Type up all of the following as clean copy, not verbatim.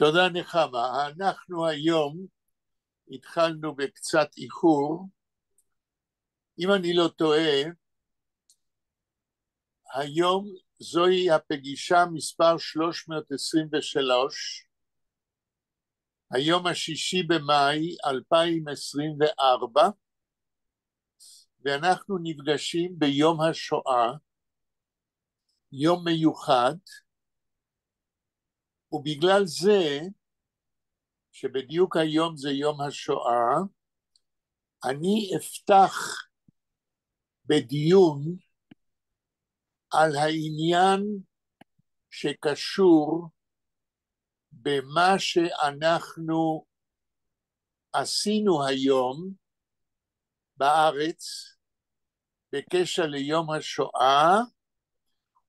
תודה נחמה. אנחנו היום התחלנו בקצת איחור. אם אני לא טועה, היום זוהי הפגישה מספר 323, היום השישי במאי 2024, ואנחנו נפגשים ביום השואה, יום מיוחד, ובגלל זה, שבדיוק היום זה יום השואה, אני אפתח בדיון על העניין שקשור במה שאנחנו עשינו היום בארץ בקשר ליום השואה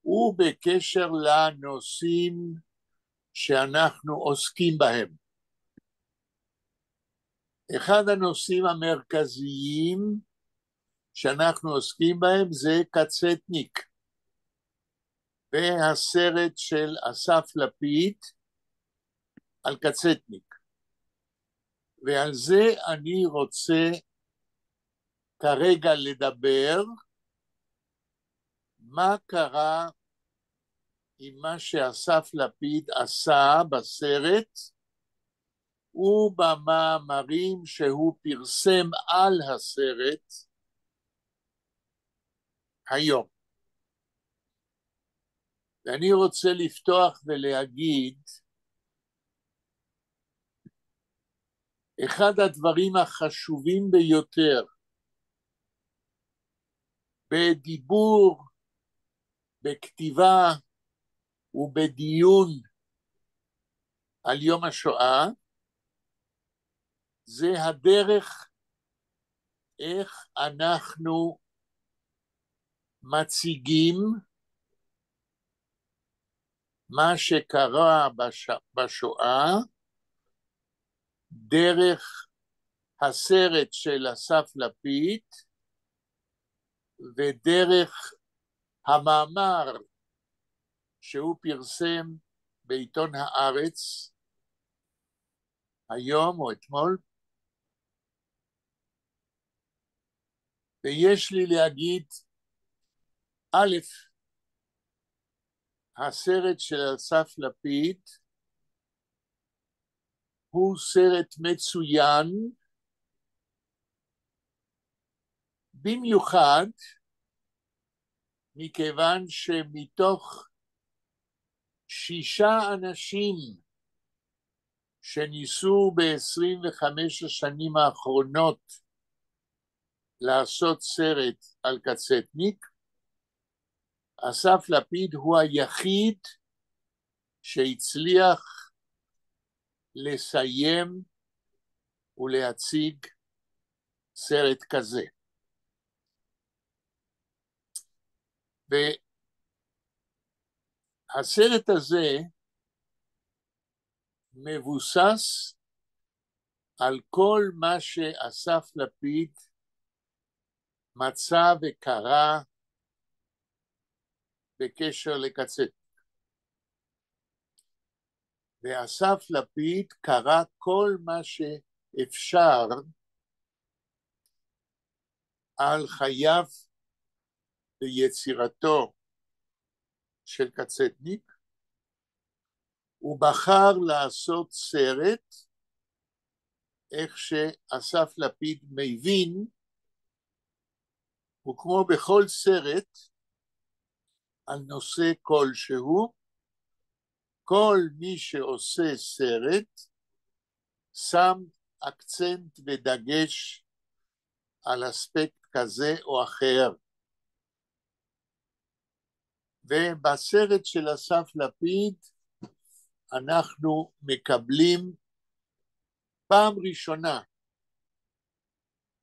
ובקשר לנושאים שאנחנו עוסקים בהם. אחד הנושאים המרכזיים שאנחנו עוסקים בהם זה קצטניק, והסרט של אסף לפיד על קצטניק. ועל זה אני רוצה כרגע לדבר, מה קרה עם מה שאסף לפיד עשה בסרט, ובמאמרים שהוא פרסם על הסרט היום. ואני רוצה לפתוח ולהגיד, אחד הדברים החשובים ביותר בדיבור, בכתיבה ובדיון על יום השואה, זה הדרך איך אנחנו מציגים מה שקרה בשואה דרך הסרט של אסף לפיד ודרך המאמר שהוא פרסם בעיתון הארץ היום או אתמול. ויש לי להגיד, א', הסרט של אסף לפיד הוא סרט מצוין, במיוחד מכיוון שמתוך 6 אנשים שניסו ב-25 השנים האחרונות לעשות סרט על קצטניק, אסף לפיד הוא היחיד שהצליח לסיים ולהציג סרט כזה. והסרט הזה מבוסס על כל מה שאסף לפיד מצא וקרא בקשר לקצטניק. ואסף לפיד קרא כל מה שאפשר על חייו ויצירתו של קצטניק, הוא בחר לעשות סרט, איך שאסף לפיד מבין, וכמו בכל סרט על נושא כלשהו, כל מי שעושה סרט שם אקצנט ודגש על אספקט כזה או אחר. ובסרט של אסף לפיד אנחנו מקבלים פעם ראשונה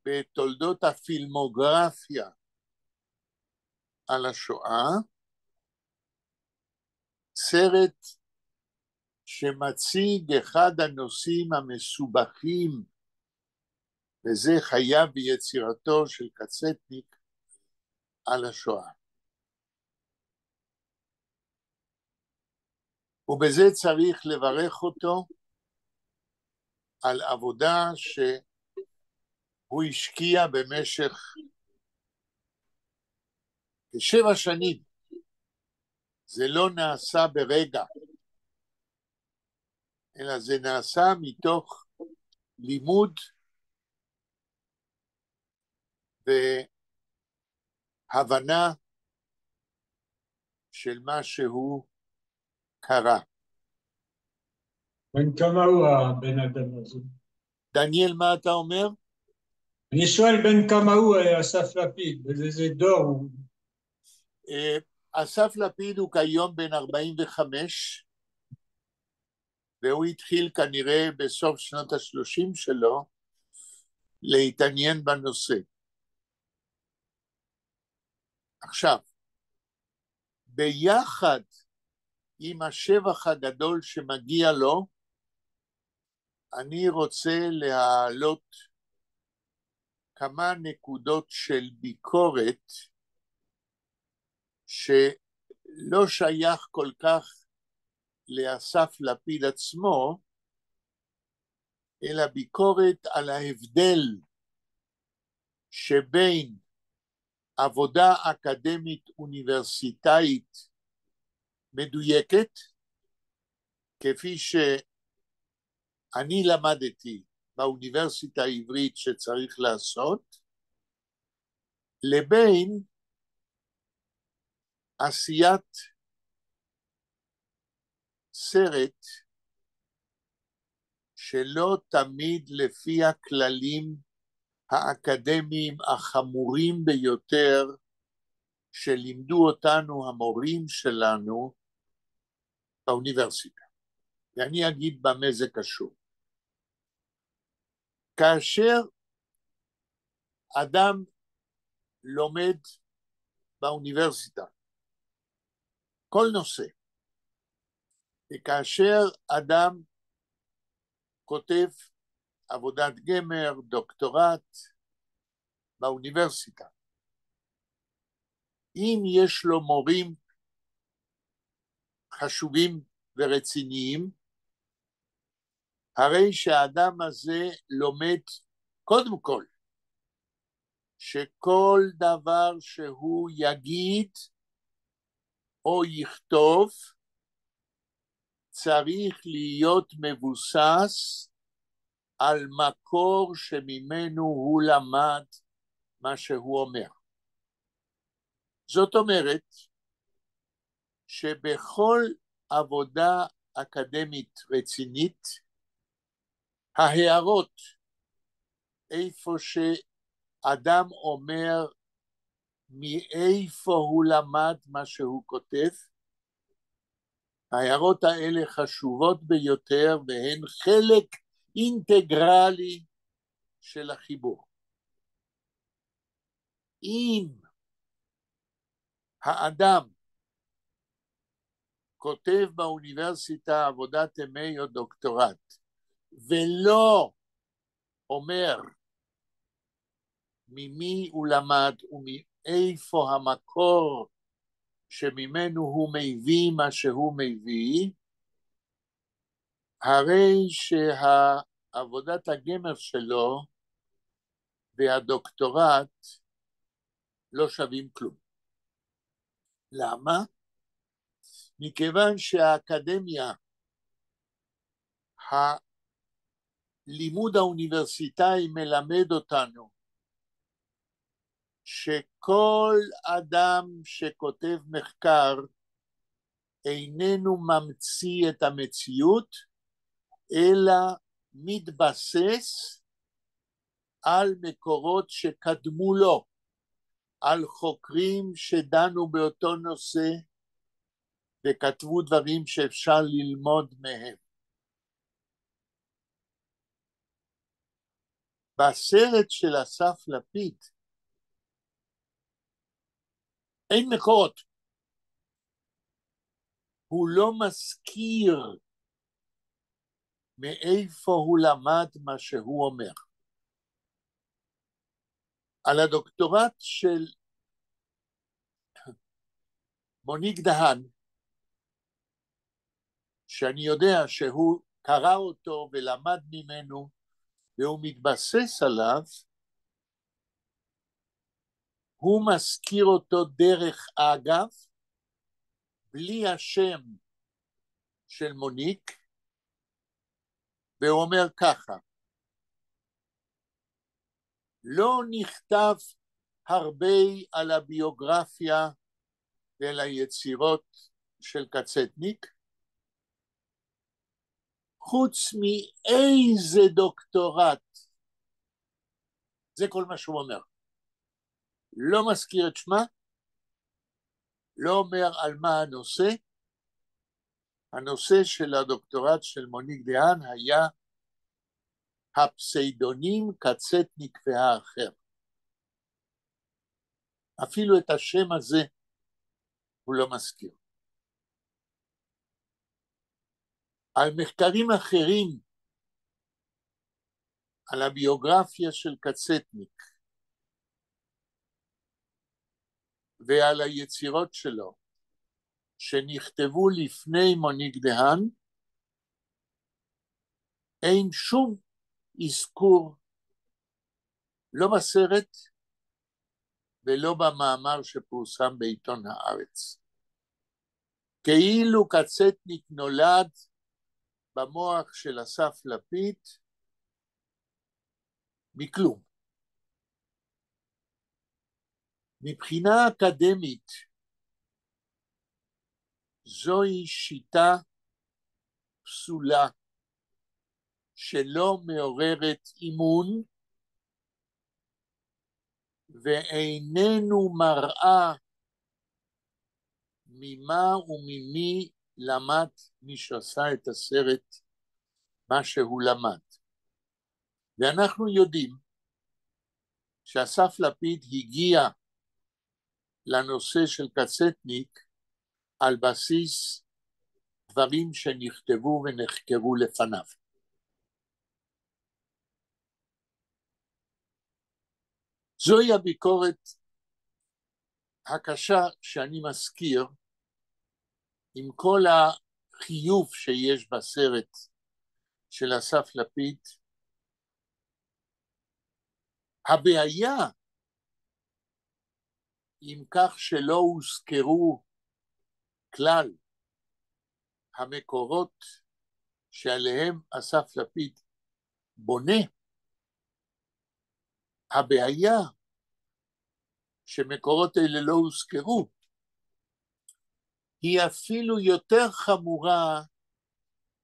בתולדות הפילמוגרפיה על השואה, סרט שמציג אחד הנושאים המסובכים, וזה חייו ויצירתו של קצטניק על השואה. ובזה צריך לברך אותו, על עבודה שהוא השקיע במשך כ7 שנים. זה לא נעשה ברגע, אלא זה נעשה מתוך לימוד והבנה של מה שהוא קרה. בן כמה הוא הבן אדם הזה? דניאל, מה אתה אומר? אני שואל בן כמה הוא אסף לפיד, באיזה דור הוא? אסף לפיד הוא כיום בן 45, והוא התחיל כנראה בסוף שנות ה-30 שלו להתעניין בנושא. עכשיו, ביחד עם השבח הגדול שמגיע לו, אני רוצה להעלות כמה נקודות של ביקורת שלא שייך כל כך לאסף לפיד עצמו, אלא ביקורת על ההבדל שבין עבודה אקדמית אוניברסיטאית מדויקת, כפי שאני למדתי באוניברסיטה העברית שצריך לעשות, לבין עשיית סרט שלא תמיד לפי הכללים האקדמיים החמורים ביותר שלימדו אותנו המורים שלנו באוניברסיטה. ואני אגיד במה זה קשור. כאשר אדם לומד באוניברסיטה כל נושא, וכאשר אדם כותב עבודת גמר, דוקטורט באוניברסיטה, אם יש לו מורים חשובים ורציניים, הרי שהאדם הזה לומד קודם כל שכל דבר שהוא יגיד או יכתוב צריך להיות מבוסס על מקור שממנו הוא למד מה שהוא אומר. זאת אומרת שבכל עבודה אקדמית רצינית, ההערות איפה שאדם אומר מאיפה הוא למד מה שהוא כותב, ההערות האלה חשובות ביותר והן חלק אינטגרלי של החיבור. אם האדם כותב באוניברסיטה עבודת MA או דוקטורט ולא אומר ממי הוא למד ומאיפה המקור שממנו הוא מביא מה שהוא מביא, הרי שהעבודת הגמר שלו והדוקטורט לא שווים כלום. למה? מכיוון שהאקדמיה, הלימוד האוניברסיטאי מלמד אותנו שכל אדם שכותב מחקר איננו ממציא את המציאות, אלא מתבסס על מקורות שקדמו לו, על חוקרים שדנו באותו נושא וכתבו דברים שאפשר ללמוד מהם. בסרט של אסף לפיד אין מקורות. הוא לא מזכיר מאיפה הוא למד מה שהוא אומר. על הדוקטורט של מוניק דהן, שאני יודע שהוא קרא אותו ולמד ממנו, והוא מתבסס עליו, הוא מזכיר אותו דרך אגב, בלי השם של מוניק, והוא אומר ככה, לא נכתב הרבה על הביוגרפיה ועל היצירות של קצטניק, חוץ מאיזה דוקטורט, זה כל מה שהוא אומר. לא מזכיר את שמה, לא אומר על מה הנושא, הנושא של הדוקטורט של מוניק דהאן היה הפסיידונים קצטניק והאחר. אפילו את השם הזה הוא לא מזכיר. על מחקרים אחרים, על הביוגרפיה של קצטניק ועל היצירות שלו שנכתבו לפני מוניק דהאן, אין שום אזכור, לא בסרט ולא במאמר שפורסם בעיתון הארץ. כאילו קצטניק נולד במוח של אסף לפיד מכלום. מבחינה אקדמית, זוהי שיטה פסולה שלא מעוררת אימון ואיננו מראה ממה וממי למד מי שעשה את הסרט מה שהוא למד. ואנחנו יודעים שאסף לפיד הגיע לנושא של קצטניק על בסיס דברים שנכתבו ונחקרו לפניו. זוהי הביקורת הקשה שאני מזכיר, עם כל החיוב שיש בסרט של אסף לפיד. הבעיה עם כך שלא הוזכרו כלל המקורות שעליהם אסף לפיד בונה, הבעיה שמקורות אלה לא הוזכרו, היא אפילו יותר חמורה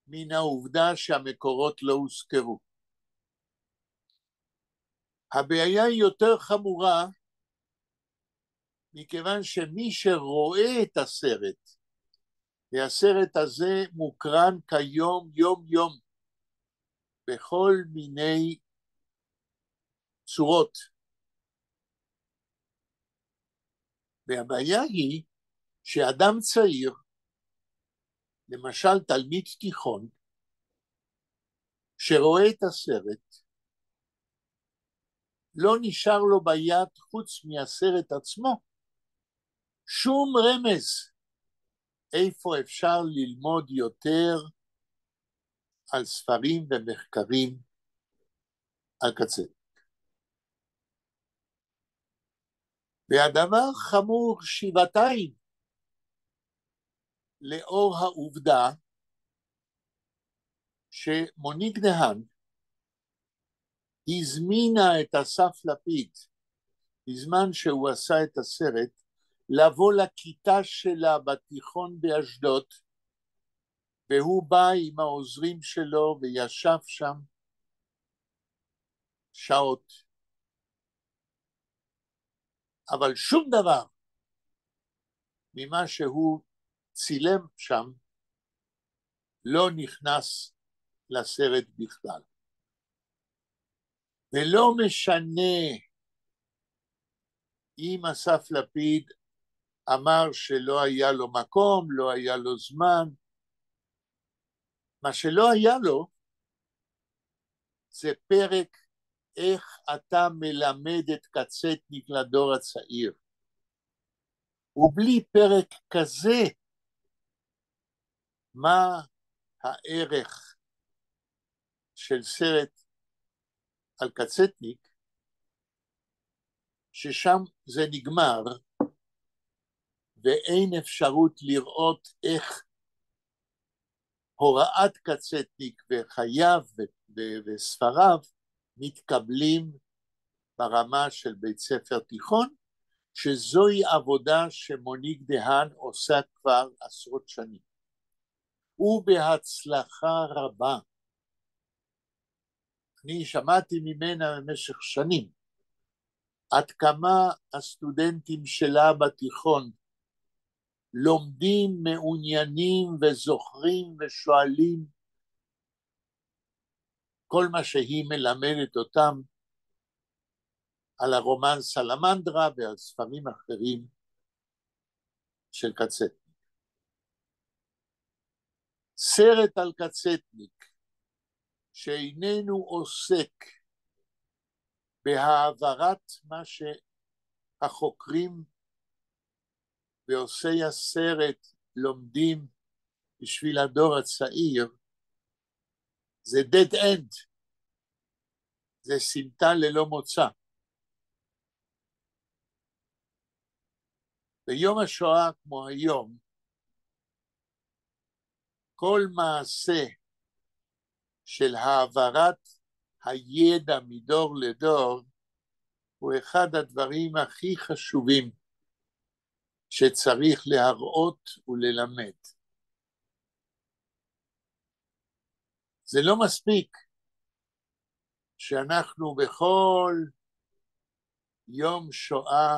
מן העובדה שהמקורות לא הוזכרו. הבעיה היא יותר חמורה מכיוון שמי שרואה את הסרט, והסרט הזה מוקרן כיום יום יום בכל מיני צורות. והבעיה היא שאדם צעיר, למשל תלמיד תיכון, שרואה את הסרט, לא נשאר לו ביד חוץ מהסרט עצמו שום רמז איפה אפשר ללמוד יותר על ספרים ומחקרים על קצטניק. והדבר חמור שבעתיים לאור העובדה שמוניק דהאן הזמינה את אסף לפיד בזמן שהוא עשה את הסרט לבוא לכיתה שלה בתיכון באשדוד, והוא בא עם העוזרים שלו וישב שם שעות, אבל שום דבר ממה שהוא צילם שם לא נכנס לסרט בכלל. ולא משנה אם אסף לפיד אמר שלא היה לו מקום, לא היה לו זמן, מה שלא היה לו זה פרק איך אתה מלמד את קצטניק לדור הצעיר. ובלי פרק כזה, מה הערך של סרט על קצטניק, ששם זה נגמר, ואין אפשרות לראות איך הוראת קצטניק וחייו וספריו מתקבלים ברמה של בית ספר תיכון, שזוהי עבודה שמוניק דהן עושה כבר עשרות שנים, ובהצלחה רבה. אני שמעתי ממנה במשך שנים, עד כמה הסטודנטים שלה בתיכון לומדים, מעוניינים וזוכרים ושואלים כל מה שהיא מלמדת אותם על הרומן סלמנדרה ועל ספרים אחרים של קצטניק. סרט על קצטניק שאיננו עוסק בהעברת מה שהחוקרים ועושי הסרט לומדים בשביל הדור הצעיר, זה dead end, זה סמטה ללא מוצא. ביום השואה כמו היום, כל מעשה של העברת הידע מדור לדור, הוא אחד הדברים הכי חשובים שצריך להראות וללמד. זה לא מספיק שאנחנו בכל יום שואה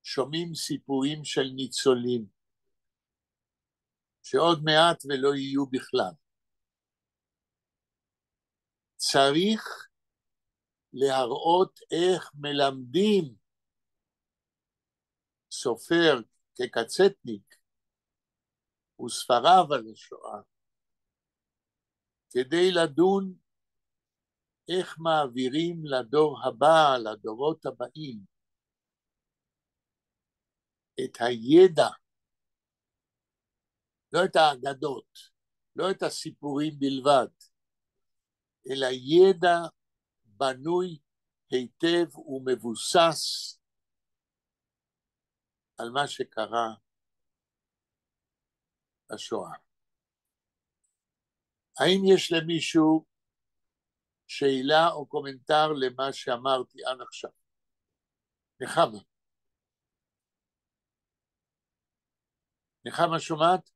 שומעים סיפורים של ניצולים, שעוד מעט ולא יהיו בכלל. צריך להראות איך מלמדים סופר כקצטניק וספריו על השואה, כדי לדון איך מעבירים לדור הבא, לדורות הבאים, את הידע, לא את האגדות, לא את הסיפורים בלבד, אלא ידע בנוי היטב ומבוסס על מה שקרה בשואה. האם יש למישהו שאלה או קומנטר למה שאמרתי עד עכשיו? נחמה. נחמה שומעת?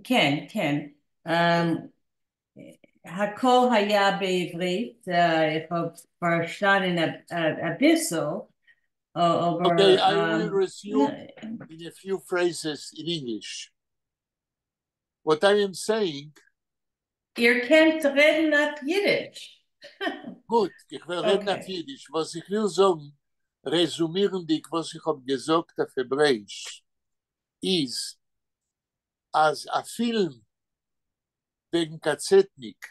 כן, כן. הכל היה בעברית, verstanden ein bisschen. Okay, I will resume in a few phrases in English. What I am saying... Ihr könnt reden nach Jiddisch. Gut, ich will reden nach Jiddisch. Was ich will sagen, resumieren dich, was ich habe gesagt auf Hebräisch, ist, als ein Film wegen Kazetnik,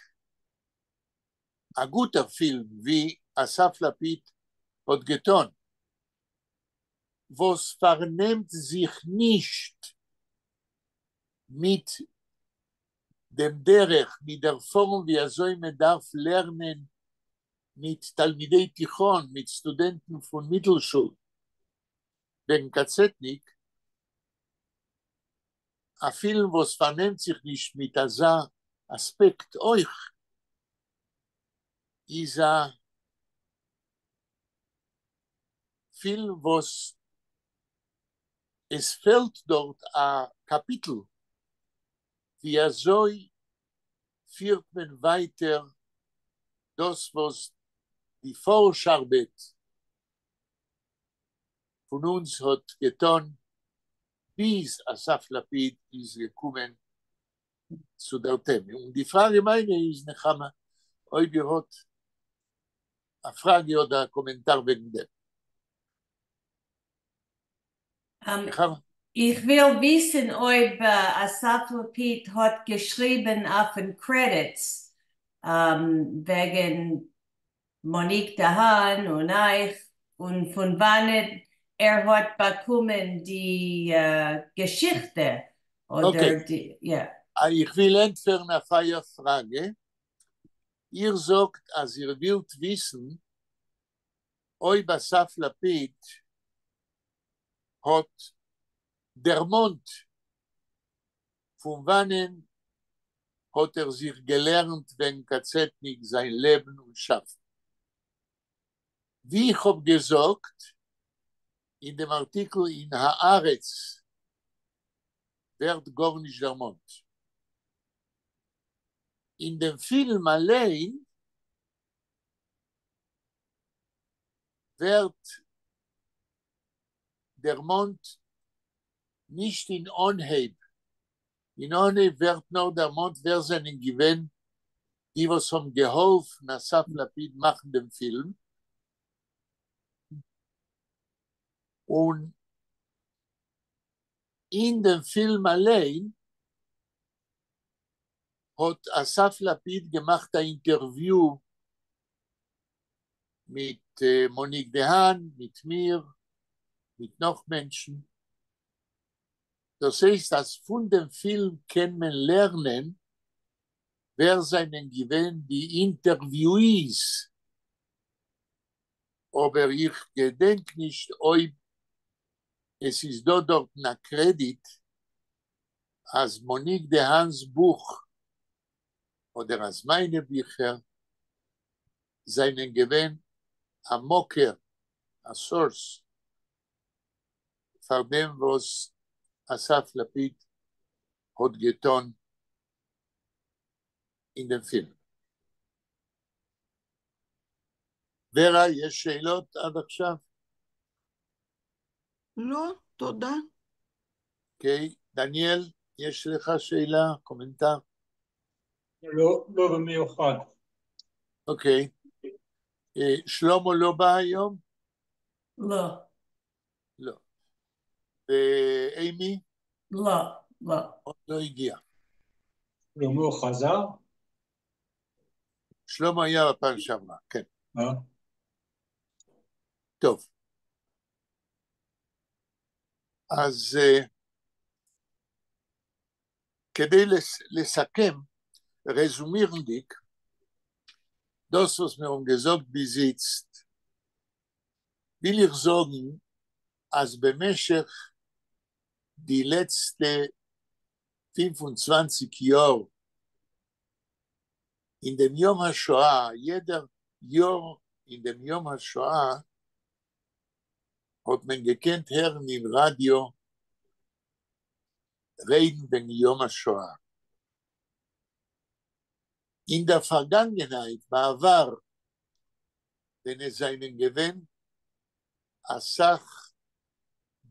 ein guter Film, wie Asaf Lapid hat getan, was vernimmt sich nicht mit dem Derech, mit der Form, wie so man darf lernen, mit Talmidei Tichon, mit Studenten von Mittelschule, wegen Kazetnik, ein Film, was vernimmt sich nicht mit diesem Aspekt euch, ist ein Film, was es fehlt dort ein Kapitel, wie so führt man weiter das, was die Vorscharbeit von uns hat getan, bis Asaf Lapid ist gekommen zu der Themen. Und die Frage meine ist, Nechama, ob ihr habt eine Frage oder ein Kommentar wegen dem. Ich will wissen, ob Asaf Lapid hat geschrieben auf den Credits wegen Monique Dahan und euch und von wann hat bekommen die Geschichte oder okay. die, ja. Ich will entfernen eine freie Frage. Ihr sagt, als ihr wollt wissen, oi Asaf Lapid hat der Mond, von wannen hat sich gelernt, wenn Kazetnik sein Leben und schafft. Wie ich habe gesagt, in dem Artikel in Haaretz wird gar nicht der Mond. In dem Film allein wird der Mond nicht in Onheib. In Onheib wird nur der Mond, wer seinen Gewinn, die was haben geholfen, Asaf Lapid machen den Film. Und in dem Film allein hat Asaf Lapid gemacht ein Interview mit Monique Dehan, mit mir, mit noch Menschen. Das heißt, dass von dem Film kann man lernen, wer seinen Gewinn die Interviewees. Aber ich gedenke nicht, ob es ist dort ein Kredit, als Monique Dehans Buch oder als meine Bücher seinen Gewinn am Mocker, a Source, von dem, was Asaf Lapid hat getan in dem Film. ורה, יש שאלות עד עכשיו? לא, תודה. אוקיי, דניאל, יש לך שאלה, קומנטר? לא במיוחד. אוקיי. שלמה לא בא היום? לא, לא. ואימי? לא, לא. עוד לא הגיע. שלמה חזר? שלמה היה בפעם שעברה, כן. טוב. אז כדי לסכם, resümieren dick, das, was mir gesagt besitzt, will ich sagen, als במשך die letzte 25 Jahre in dem Yom HaShoah, jeder Jahr in dem Yom HaShoah hat man gekannt hören im Radio reden wegen Yom HaShoah. In der Vergangenheit, בעבר, wenn es einen gewinnt, Asach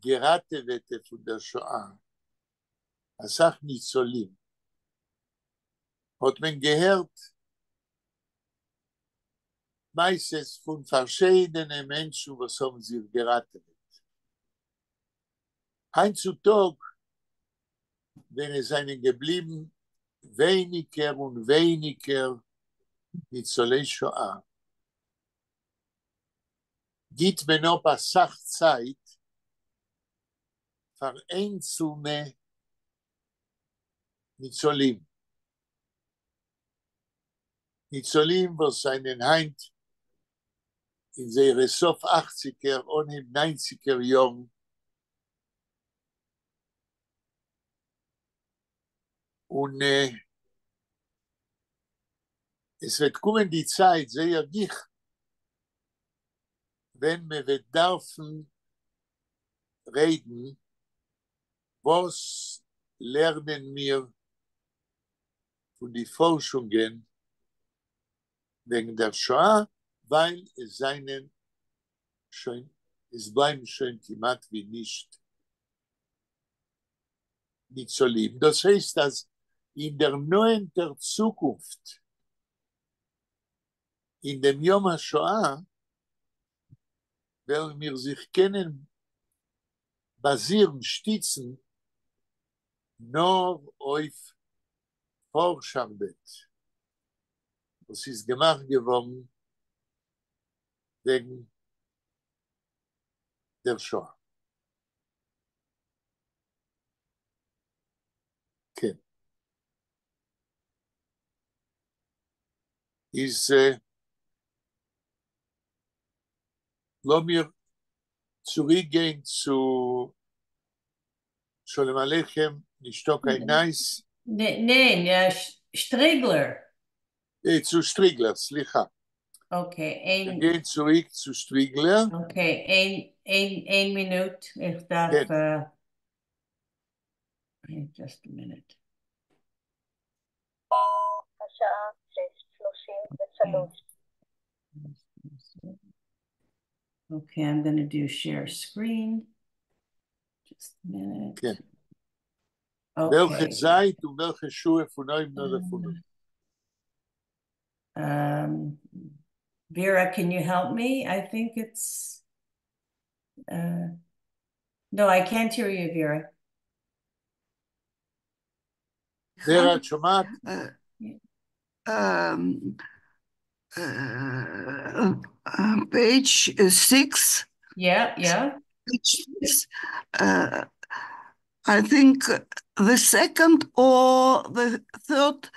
Geratewete von der Shoah, Asach Nizolim, hat man gehört, meistens von verschiedenen Menschen, was haben sie geratet. Heutzutage, wenn es einen geblieben, weniger und weniger Nitzolei Shoah, gibt man noch eine Sachzeit für einzelne Nitzolim. Nitzolim, was seinen Heint in seine Sof 80er und im 90er Jahren und es wird kommen die Zeit, sehr dicht, wenn wir dürfen reden, was lernen wir von den Forschungen wegen der Shoah, weil es bleiben schon kiemat wie nicht so lieb. Das heißt, dass in der neuen Zukunft, in dem Yom HaShoah, werden wir sich können basieren, stützen, nur auf Forscharbeit. Das ist gemacht geworden wegen der Shoah. כן. is Lomir zurückgehen zu Sholem Aleichem, Nishtok Einais, Nein, ja, Strigler. zu Strigler, slicha. Okay, Wir gehen zurück zu Strigler. Okay, een minuut. Ich darf... just a minute. השעה 6:33. Okay, I'm going to do share screen. Just a minute. כן. Okay. welche Zeit und welche Schuhe von euch noch davon? Vera, can you help me? I think it's... no, I can't hear you, Vera. vera, את שומעת? Page 6. Yeah. Page 6. I think the second or the third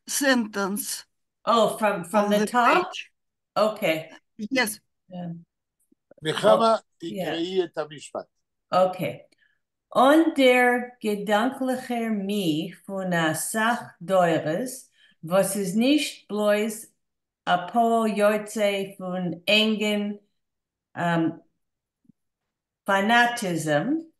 sentence. Oh, from the top? Page. Okay. Yes. נחמה, תקראי את המשפט. Okay. Und der gedankliche mich von der Sach deures, was ist nicht bloß a po Joitze von engen Fanatism,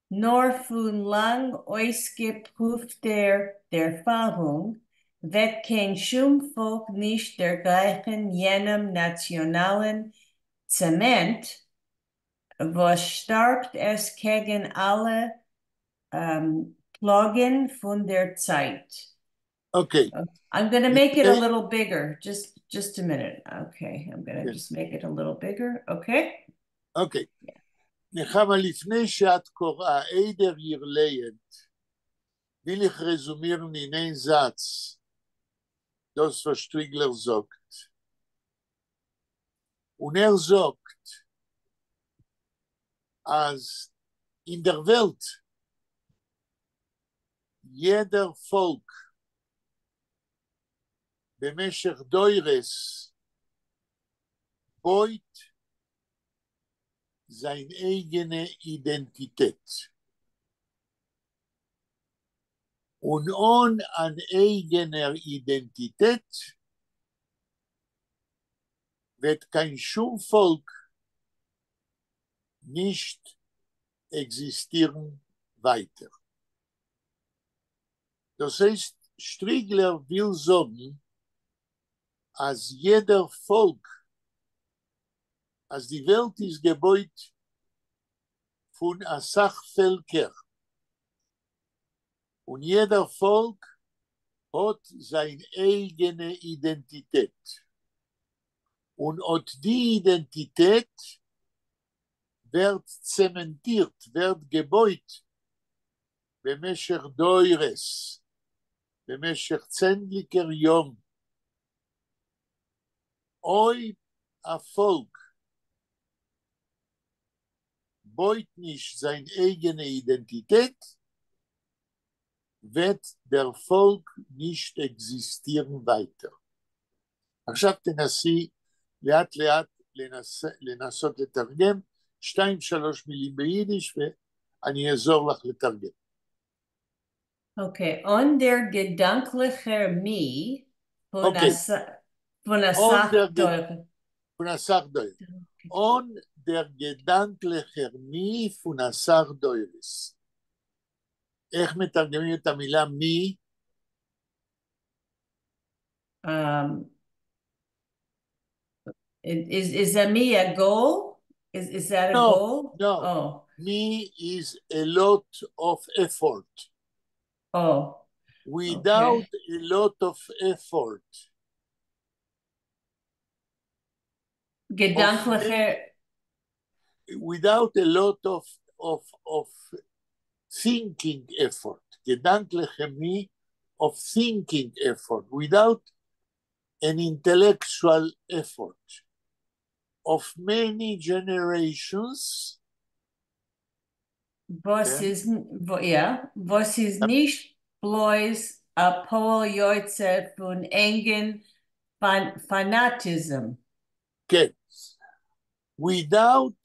nor von lang ausgeprüfter Erfahrung, wird kein Schumvolk nicht dergleichen jenem nationalen Zement, was starkt es gegen alle Plagen von der Zeit. Okay. I'm going to make it a little bigger. Just a minute. Okay, I'm going to just make it a little bigger. Okay? Okay. נחמה, לפני שאת קוראה עדר ירליינט, will ich resumieren in einen Satz, das was Strigler sagt. Und sagt, als in der Welt jeder Volk במשך דוירס בוit seine eigene Identität. Und ohne eine eigene Identität wird kein Schulvolk nicht existieren weiter. Das heißt, Strigler will sagen, als jeder Volk, als die Welt ist gebaut von einer Sachvölker und jeder Volk hat seine eigene Identität. Und hat die Identität wird zementiert, wird gebaut במשך דוירס, במשך צנדליקר יום. אוי הפולק baut nicht seine eigene Identität, wird der Volk nicht existieren weiter. עכשיו תנסי לאט לאט לנסות לתרגם 2-3 מילים ביידיש ואני אעזור לך לתרגם. Okay, und der gedankliche mich von der Sach deures. Von der Sach deures. Und der gedankliche mich von der Sach deures. איך מתרגמים את המילה מי? Is that me a goal? Is that a goal? No. Oh. Me is a lot of effort. Oh. Without a lot of effort. Gedankliche. Without a lot of thinking effort. Gedankliche me of thinking effort. Without an intellectual effort. Of many generations. Was ist nicht bloß a Paul Joitze von engen fanatism. כן. Without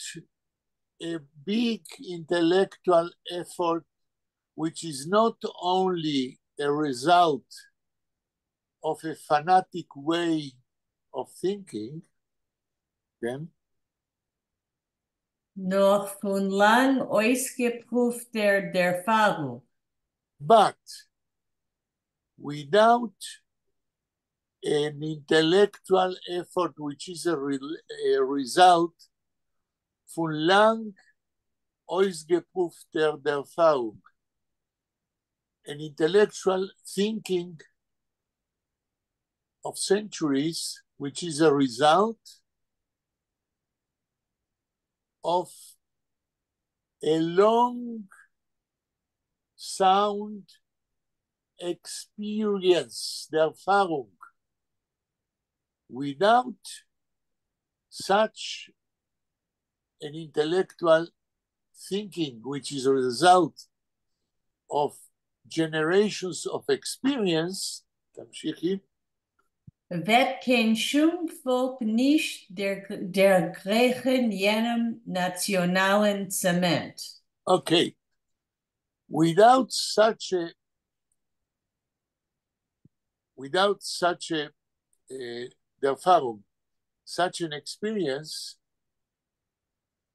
a big intellectual effort, which is not only a result of a fanatic way of thinking, כן? Noch von lang ausgeprüfter Erfahrung. But without an intellectual effort, which is a result von lang ausgeprüfter Erfahrung, an intellectual thinking of centuries, which is a result of a long, sound experience, der Erfahrung. Without such an intellectual thinking, which is a result of generations of experience, תמשיכי. Wird kein Volk nicht der Griechen jenem nationalen Zement. Okay. Without such a Erfahrung, such an experience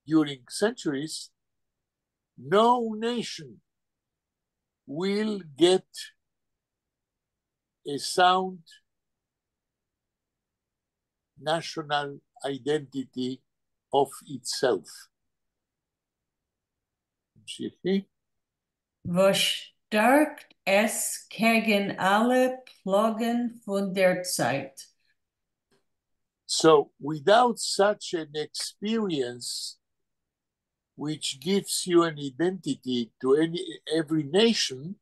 during centuries, no nation will get a sound national identity of itself. Was stärkt es gegen alle Plagen von der Zeit? So without such an experience, which gives you an identity to every nation,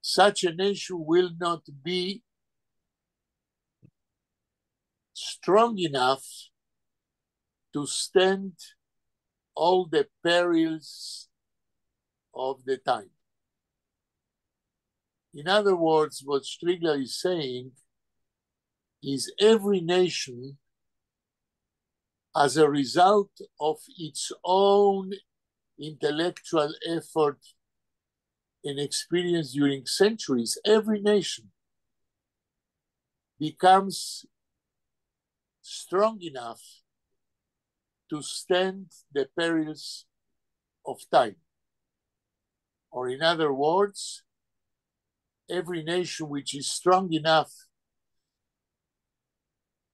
such a nation will not be strong enough to stand all the perils of the time. In other words, what Strigler is saying is every nation, as a result of its own intellectual effort and experience during centuries, every nation becomes strong enough to stand the perils of time. Or in other words, every nation which is strong enough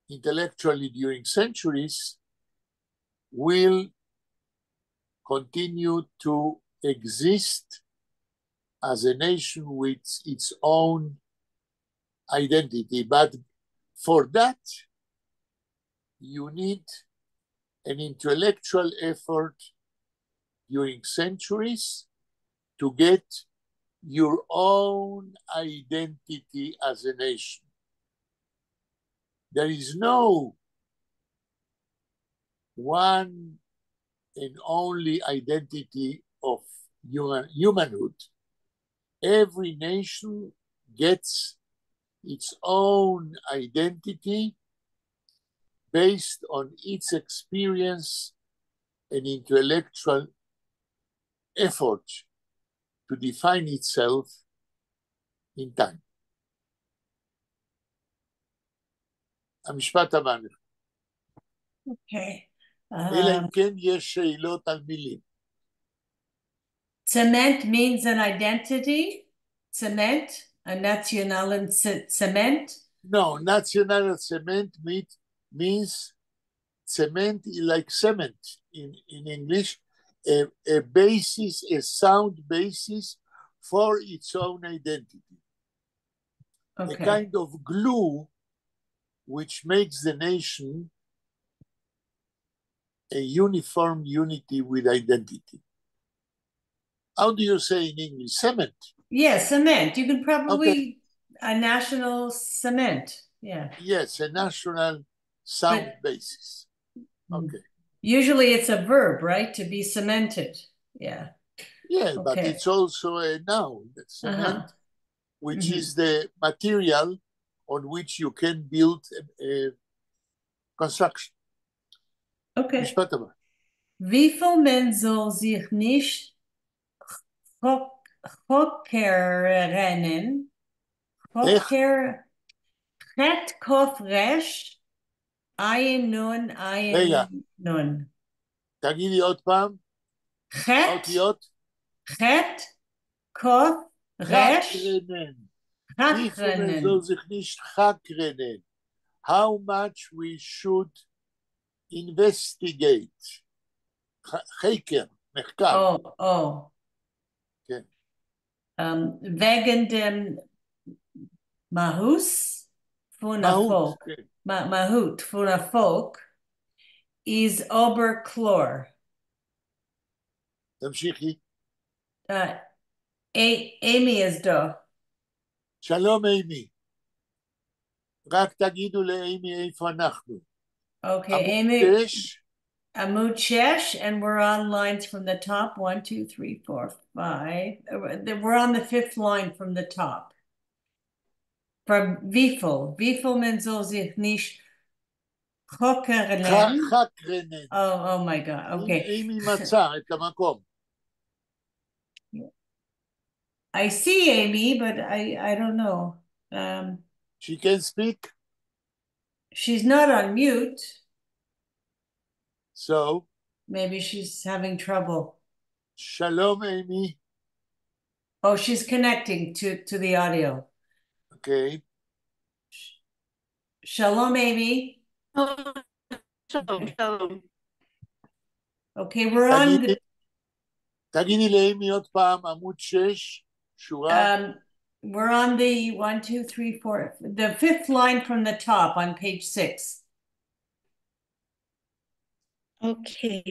intellectually during centuries will continue to exist as a nation with its own identity. But for that, you need an intellectual effort during centuries to get your own identity as a nation. There is no one and only identity of humanhood. Every nation gets its own identity based on its experience and intellectual effort to define itself in time. המשפט הבא. Okay. אלא אם כן יש שאלות על מילים. Cement means an identity? Cement? A national cement? No, national cement means cement like cement in English, a basis, a sound basis for its own identity. Okay. A kind of glue which makes the nation a uniform unity with identity. How do you say in English? Cement. Yeah, cement. You can probably, a national cement. Yeah. Yes, a national sound basis. Okay. Usually it's a verb, right? To be cemented. Yeah. Yeah, but it's also a noun, cement, which is the material on which you can build construction. Okay. משפט הבא. Wie viel man soll sich nicht Hockerinnen, Het Kof Resh, Ayin Nun, רגע. Ayin Nun. תגידי עוד פעם, Het, האותיות. Het Kof Resh, Chakrennen. Wie viel man soll sich nicht chakrennen? How much we should investigate. חקר, מחקר. Oh. כן. Wegen dem Mahus von der Volk. כן. Mahut von der Volk is Oberchlor. תמשיכי. Amy is da. שלום אימי. רק תגידו לאימי איפה אנחנו. Okay, Amy. Amud Shesh, and we're on lines from the top. 1, 2, 3, 4, 5. We're on the 5th line from the top. From Wifel. Wifel man soll sich nicht חקרנן. Oh my God. Okay. אימי מצא את המקום. I see Amy, but I don't know. She can speak? She's not on mute. So? Maybe she's having trouble. Shalom, Amy. Oh, she's connecting to the audio. Okay. Shalom, Amy. Shalom. Okay, we're on the... תגידי לאימי עוד פעם, עמוד 6, שורה. We're on the 1, 2, 3, 4, the 5th line from the top on page 6. Okay,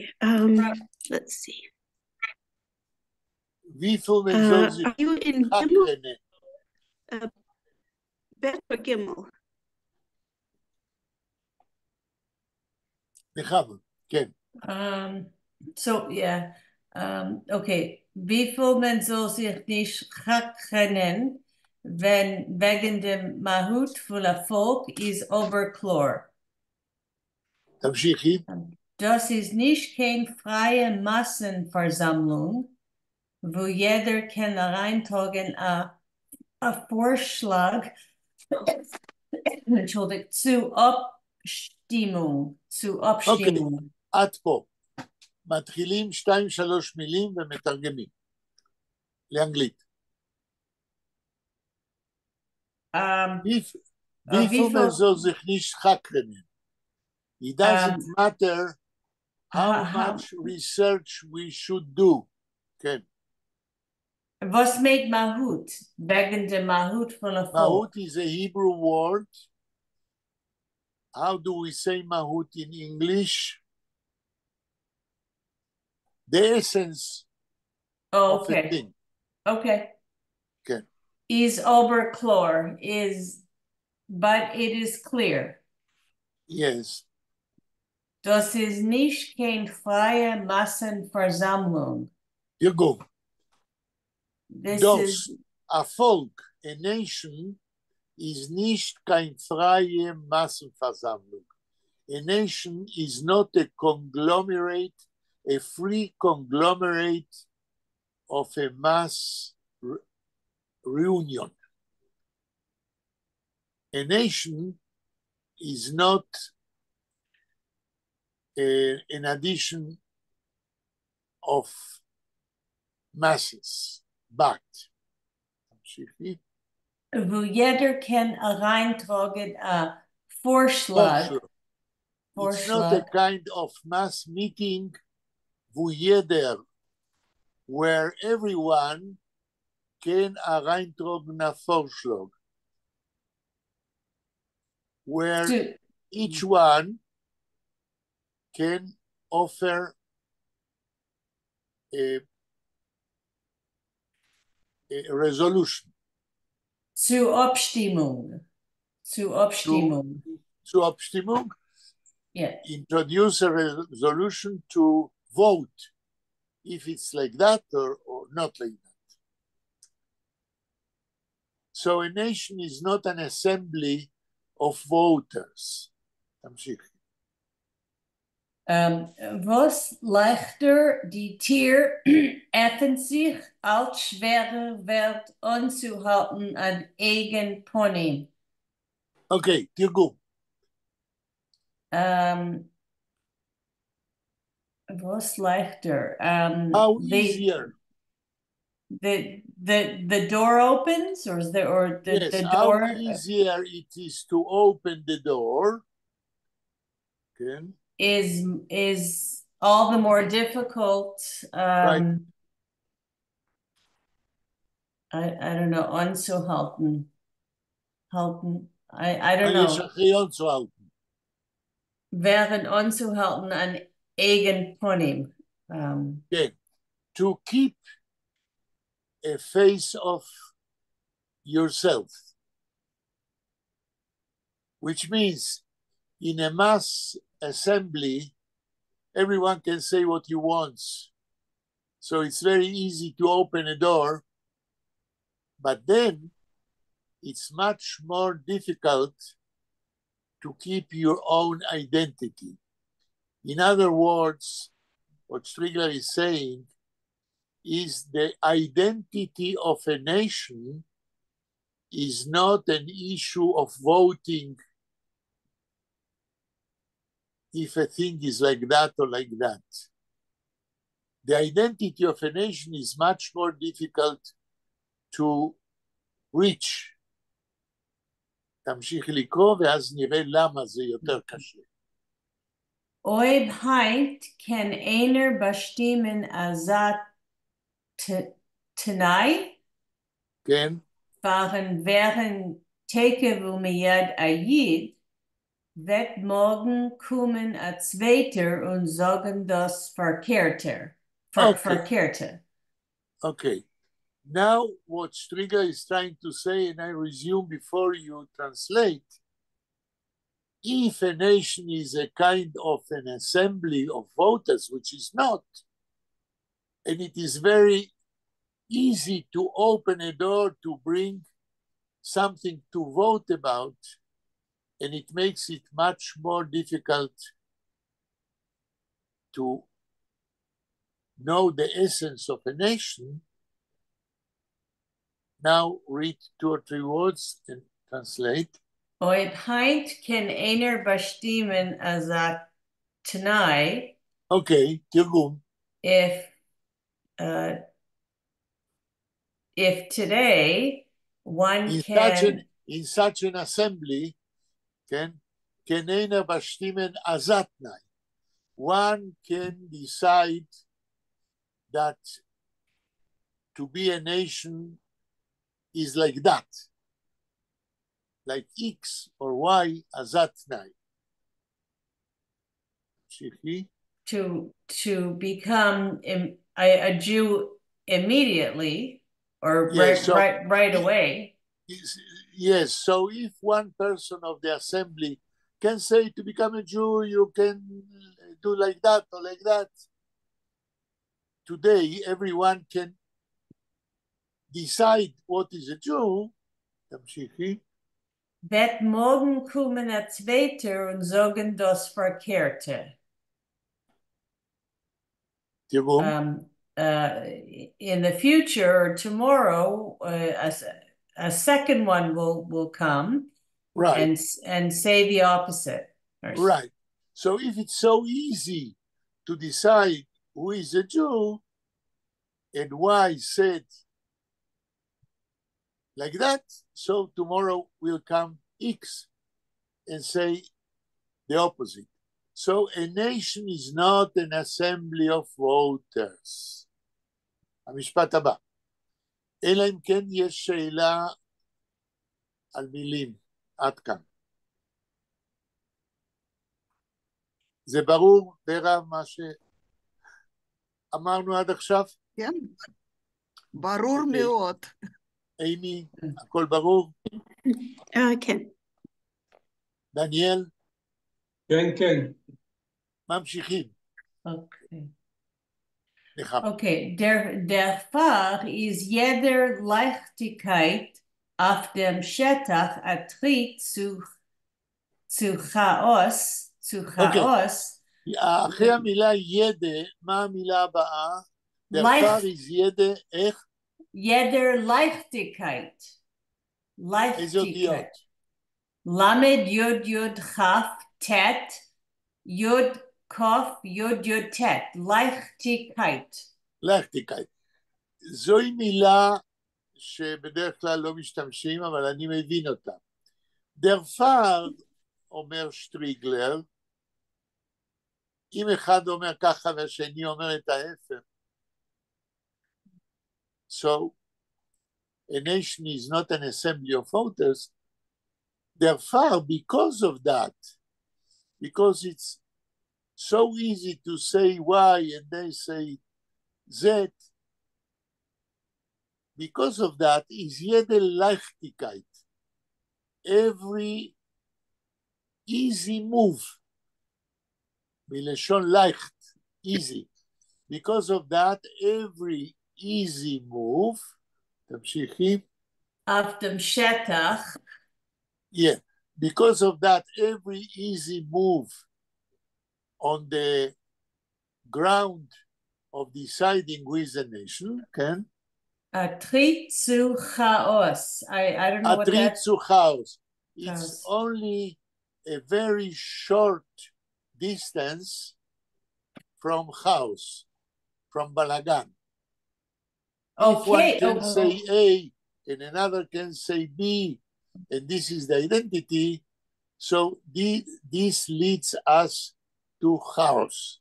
let's see. Are you in Gimel? Bet or Gimel? בכבוד, כן. So, yeah. Okay. Wie viel man soll sich nicht chakrennen, wenn wegen dem Mahut von der Volk ist Oberchlor. תמשיכי. Das ist nicht keine freie Massenversammlung, wo jeder kann reintragen a Vorschlag Entschuldigt, zur Abstimmung. אוקיי, עד פה. מתחילים 2-3 מילים ומתרגמים לאנגלית. Wie viel man soll sich nicht chakrennen? It doesn't matter how much research we should do. Okay. Was meint Mahut? Wegen der Mahut von der Volk. Mahut is a Hebrew word. How do we say Mahut in English? The essence of a thing. Okay. Okay. Is Oberchlor, but it is clear. Yes. Das ist nicht keine freie Massenversammlung. You go. This Das, is a Volk, a nation, is nicht kein freie Massenversammlung. A nation is not a conglomerate, a free conglomerate of a mass reunion. A nation is not an addition of masses, but wo jeder kann reintragen a Vorschlag. It's not a kind of mass meeting where everyone can reintragen a Vorschlag, where each one can offer a resolution. Zur Abstimmung. Zur Abstimmung. Zur Abstimmung? Yeah. Introduce a resolution to vote if it's like that or not like that. So a nation is not an assembly of voters. תמשיך. Was leichter die Tier öffnet sich als schwerer wird anzuhalten an eigen Pony. אוקיי, תרגום. Was leichter? How easier? The door opens, or is there, or the, Yes, the how door? easier it is to open the door. Okay. Is all the more difficult. Right. I don't know. Anzuhalten. I don't יש know. אחרי anzuhalten. Während anzuhalten an eigen Pony. Okay. To keep a face of yourself, which means in a mass assembly, everyone can say what he wants. So it's very easy to open a door, but then it's much more difficult to keep your own identity. In other words, what Striegler is saying is the identity of a nation is not an issue of voting if a thing is like that or like that. The identity of a nation is much more difficult to reach. תמשיך לקרוא ואז נראה למה זה יותר קשה. Oib heint can einer bestimmen azat tenai? כן? Während teke wo miyad ayid, wird morgen kommen a zweiter und sagen das verkehrte. Verkehrte. Okay. Now what Striegler is trying to say, and I resume before you translate, if a nation is a kind of an assembly of voters, which is not, and it is very easy to open a door to bring something to vote about, and it makes it much more difficult to know the essence of a nation. Now read 2 or 3 words and translate. Oib heint can einer bestimmen azat tenai. Okay, תרגום. If today one in such an assembly, can einer bestimmen azat tenai. One can decide that to be a nation is like that, like X or Y, azat tenai. To become a Jew immediately or yes, right away. Yes, so if one person of the assembly can say to become a Jew, you can do like that or like that. Today, everyone can decide what is a Jew. Wird morgen kommen a zweiter und sagen das verkehrte. In the future, tomorrow, a second one will come, right, and say the opposite. Right. So if it's so easy to decide who is a Jew and why said like that, so tomorrow will come X and say the opposite. So a nation is not an assembly of voters. המשפט הבא. אלא אם כן יש שאלה על מילים. עד כאן. זה ברור, ברב, מה שאמרנו עד עכשיו? כן, ברור מאוד. אימי, הכל ברור? כן. דניאל? כן, כן. ממשיכים. Okay, der Fall ist jeder Leichtigkeit auf dem Schettach erträgt zu to chaos, אחרי המילה ידע, מה המילה הבאה? דרפר is ידע, איך? ידר leichtigkeit. איזה אותיות? למד יוד יוד כף תת, יוד קוף יוד יוד תת, leichtigkeit. leichtigkeit. זוהי מילה שבדרך כלל לא משתמשים, אבל אני מבין אותה. דרפר, אומר שטריגלר, אם אחד אומר ככה והשני אומר את ההפך. So, a nation is not an assembly of voters. Therefore, because of that, because it's so easy to say Y and they say Z, because of that is jede Leichtigkeit, every easy move, מלשון leicht, easy. Because of that, every easy move, תמשיכי. Auf dem Schettach. Yeah, because of that, every easy move on the ground of deciding who is a nation, can? Tritt zu Chaos. I don't know what Tritt that's. zu Chaos. It's Chaos. only a very short distance from Chaos, from Balagan. If one can say A and another can say B, and this is the identity, so this leads us to chaos.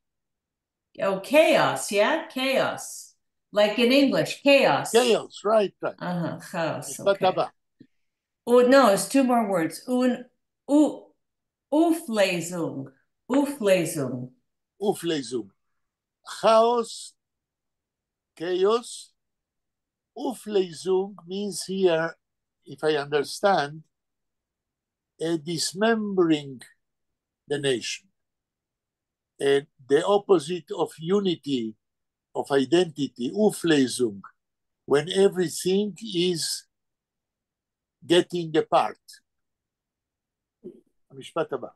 Oh, chaos, yeah? Chaos. Like in English, chaos. Chaos, right. Chaos, okay. Oh, no, it's two more words. Auflösung. Auflösung. Auflösung. Chaos, chaos. Auflösung means here, if I understand, a dismembering the nation. And the opposite of unity, of identity, Auflösung, when everything is getting apart. המשפט הבא.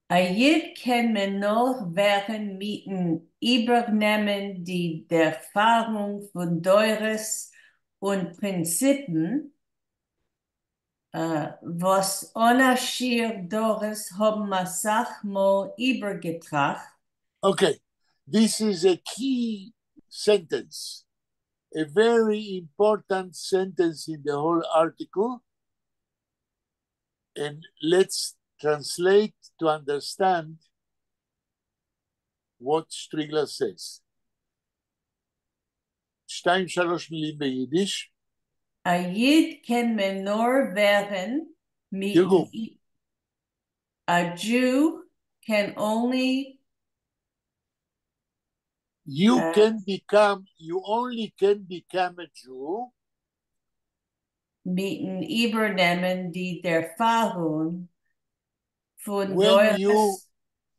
Hier kann man noch während Mieten übernehmen die Erfahrung von Deures und Prinzipien, was Onashir Doris haben Masach mo übergetracht. Okay, this is a key sentence, a very important sentence in the whole article. And let's translate to understand what Strigler says. 2-3 מילים ביידיש. Ayid can menor werden. A Jew can only. You only can become a Jew. Mieten übernehmen die Erfahrung von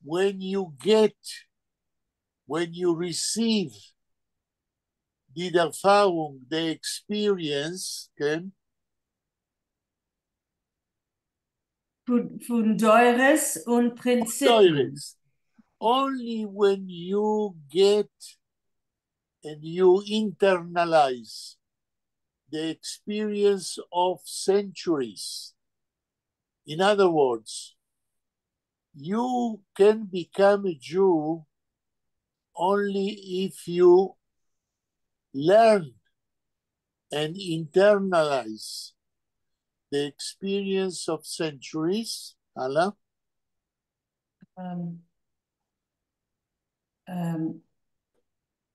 when you receive die Erfahrung, the experience, okay? Von Deures und Prinzipien. Only when you get and you internalize the experience of centuries. In other words, you can become a Jew only if you learn and internalize the experience of centuries. Allah?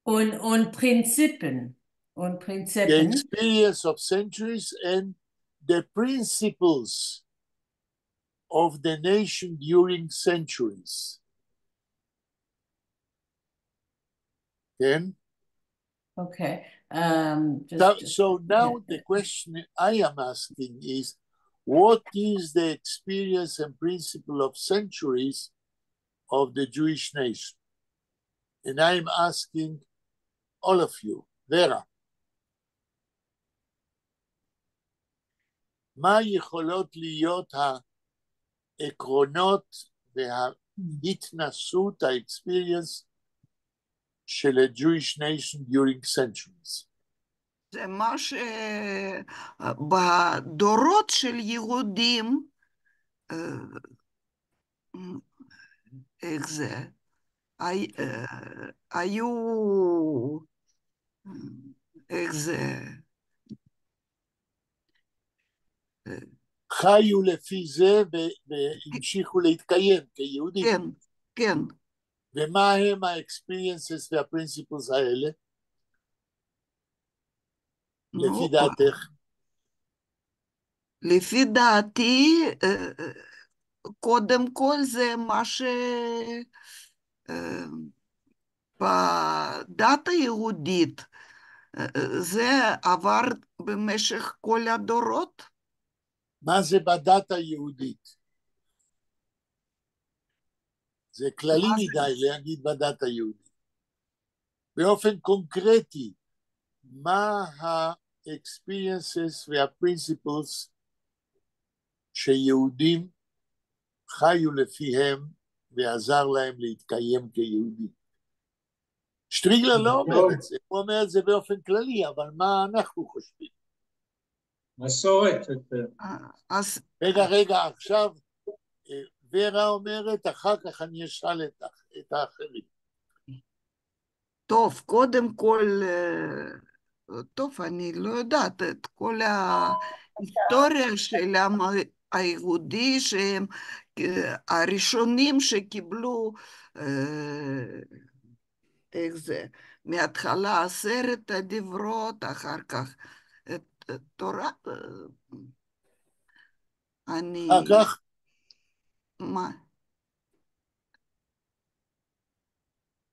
Und Prinzipien. The experience of centuries and the principles of the nation during centuries. Then? Okay. So now the question I am asking is, what is the experience and principle of centuries of the Jewish nation? And I am asking all of you, Vera, מה יכולות להיות העקרונות וההתנסות, ה-experience של ה-Jewish nation during centuries. זה מה שבדורות של יהודים, איך זה, היו, איך זה, חיו לפי זה והמשיכו להתקיים כיהודים. כן, כן. ומה הם ה-experiences וה-principles האלה? לפי דעתך? לפי דעתי, קודם כל זה מה בדת היהודית, זה עבר במשך כל הדורות. מה זה בדת היהודית? זה כללי מדי להגיד בדת היהודית. באופן קונקרטי, מה ה-experiences וה-principles שיהודים חיו לפיהם ועזר להם להתקיים כיהודים? שטריגלר לא אומר את זה, הוא אומר את זה באופן כללי, אבל מה אנחנו חושבים? מסורת. רגע, עכשיו ורה אומרת, אחר כך אני אשאל את האחרים. טוב, קודם כל, טוב, אני לא יודעת את כל ההיסטוריה של העם היהודי, שהם הראשונים שקיבלו, איך זה, מההתחלה 10 הדיברות, אחר כך את תורה, אני... אחר כך? מה?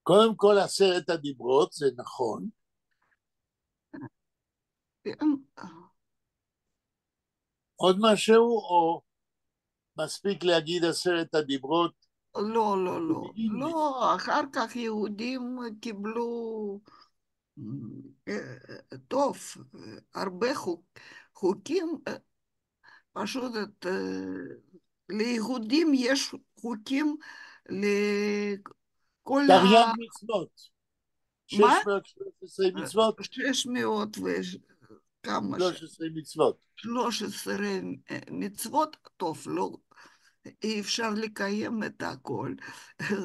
קודם כל 10 הדיברות, זה נכון. עוד משהו, או מספיק להגיד 10 הדיברות? לא, לא, לא. לא, אחר כך יהודים קיבלו, טוב, הרבה חוקים, פשוט ליהודים יש חוקים לכל תרי"ג מצוות. מה? 613 מצוות? 600 וכמה? 13 מצוות. 13 מצוות, טוב, לא, אי אפשר לקיים את הכל,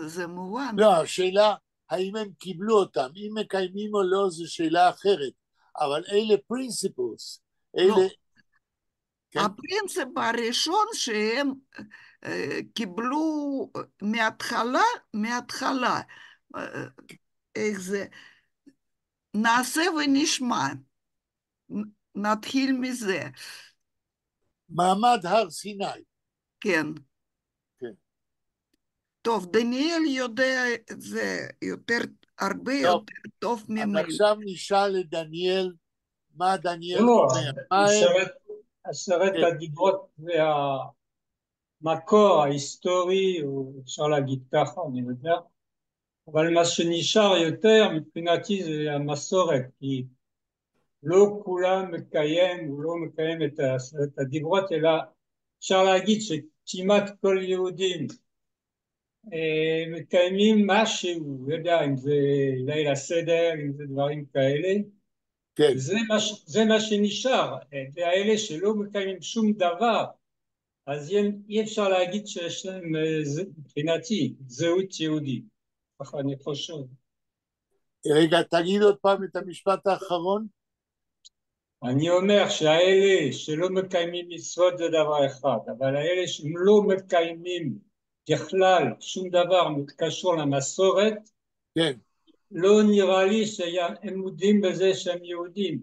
זה מובן. לא, השאלה, האם הם קיבלו אותם, אם מקיימים או לא, זו שאלה אחרת, אבל אלה principles, אלה... לא. כן? הפרינציפ הראשון שהם קיבלו מההתחלה, איך זה, נעשה ונשמע, נתחיל מזה. מעמד הר סיני. כן. כן. טוב, דניאל יודע את זה הרבה יותר טוב ממני. אז עכשיו נשאל את דניאל, מה דניאל לא, אומר? 10 הדיברות והמקור ההיסטורי, אפשר להגיד ככה, אני יודע, אבל מה שנשאר יותר מבחינתי זה המסורת, כי לא כולם מקיים, הוא לא מקיים את 10 הדיברות, אלא אפשר להגיד שכמעט כל יהודים מקיימים משהו, לא יודע, אם זה ליל הסדר, אם זה דברים כאלה, כן. זה מה שנשאר, והאלה שלא מקיימים שום דבר, אז אי אפשר להגיד שיש להם מבחינתי זהות יהודית, ככה אני חושב. רגע, תגיד עוד פעם את המשפט האחרון. אני אומר שהאלה שלא מקיימים מצוות זה דבר אחד, אבל האלה שהם לא מקיימים בכלל שום דבר קשור למסורת, כן. לא נראה לי שהם מודים בזה שהם יהודים.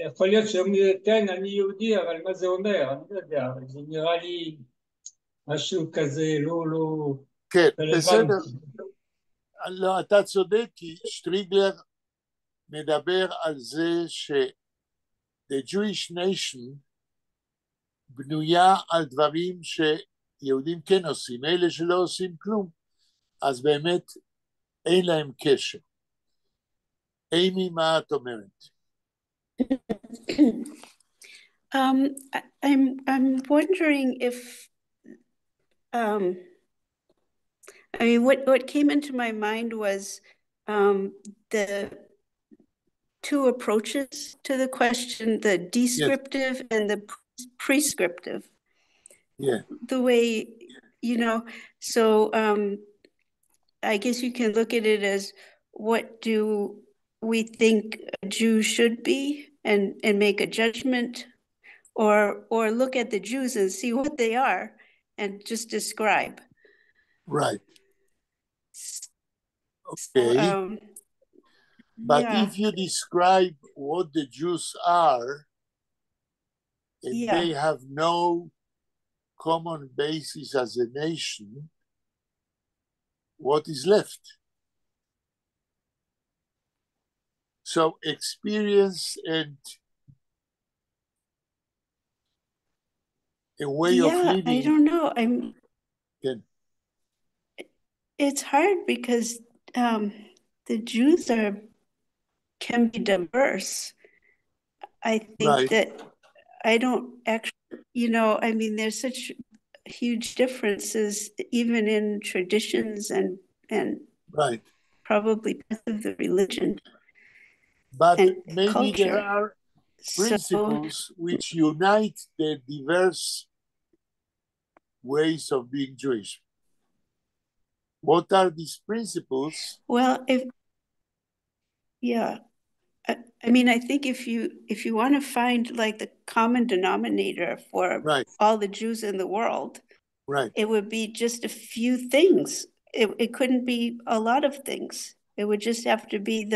יכול להיות שהם כן, אני יהודי, אבל מה זה אומר? אני לא יודע, זה נראה לי משהו כזה, לא... כן, בסדר. לא, אתה צודק, כי שטריגלר מדבר על זה the Jewish nation בנויה על דברים שיהודים כן עושים, אלה שלא עושים כלום, אז באמת אין להם קשר. אימי, מה את אומרת? I'm wondering if I mean, what came into my mind was the two approaches to the question, the descriptive and the prescriptive. Yeah. The way, so I guess you can look at it as, what do we think a Jew should be, and make a judgment, or look at the Jews and see what they are and just describe. Right. Okay. So, but yeah. if you describe what the Jews are, and they have no common basis as a nation, what is left? So experience and a way of living. I don't know. It's hard because the Jews can be diverse. I think that I don't actually, I mean, there's such huge differences even in traditions and probably because of the religion. But and maybe culture. There are principles which unite the diverse ways of being Jewish. What are these principles? Well, I mean, I think if you want to find like the common denominator for all the Jews in the world, it would be just a few things. It couldn't be a lot of things. It would just have to be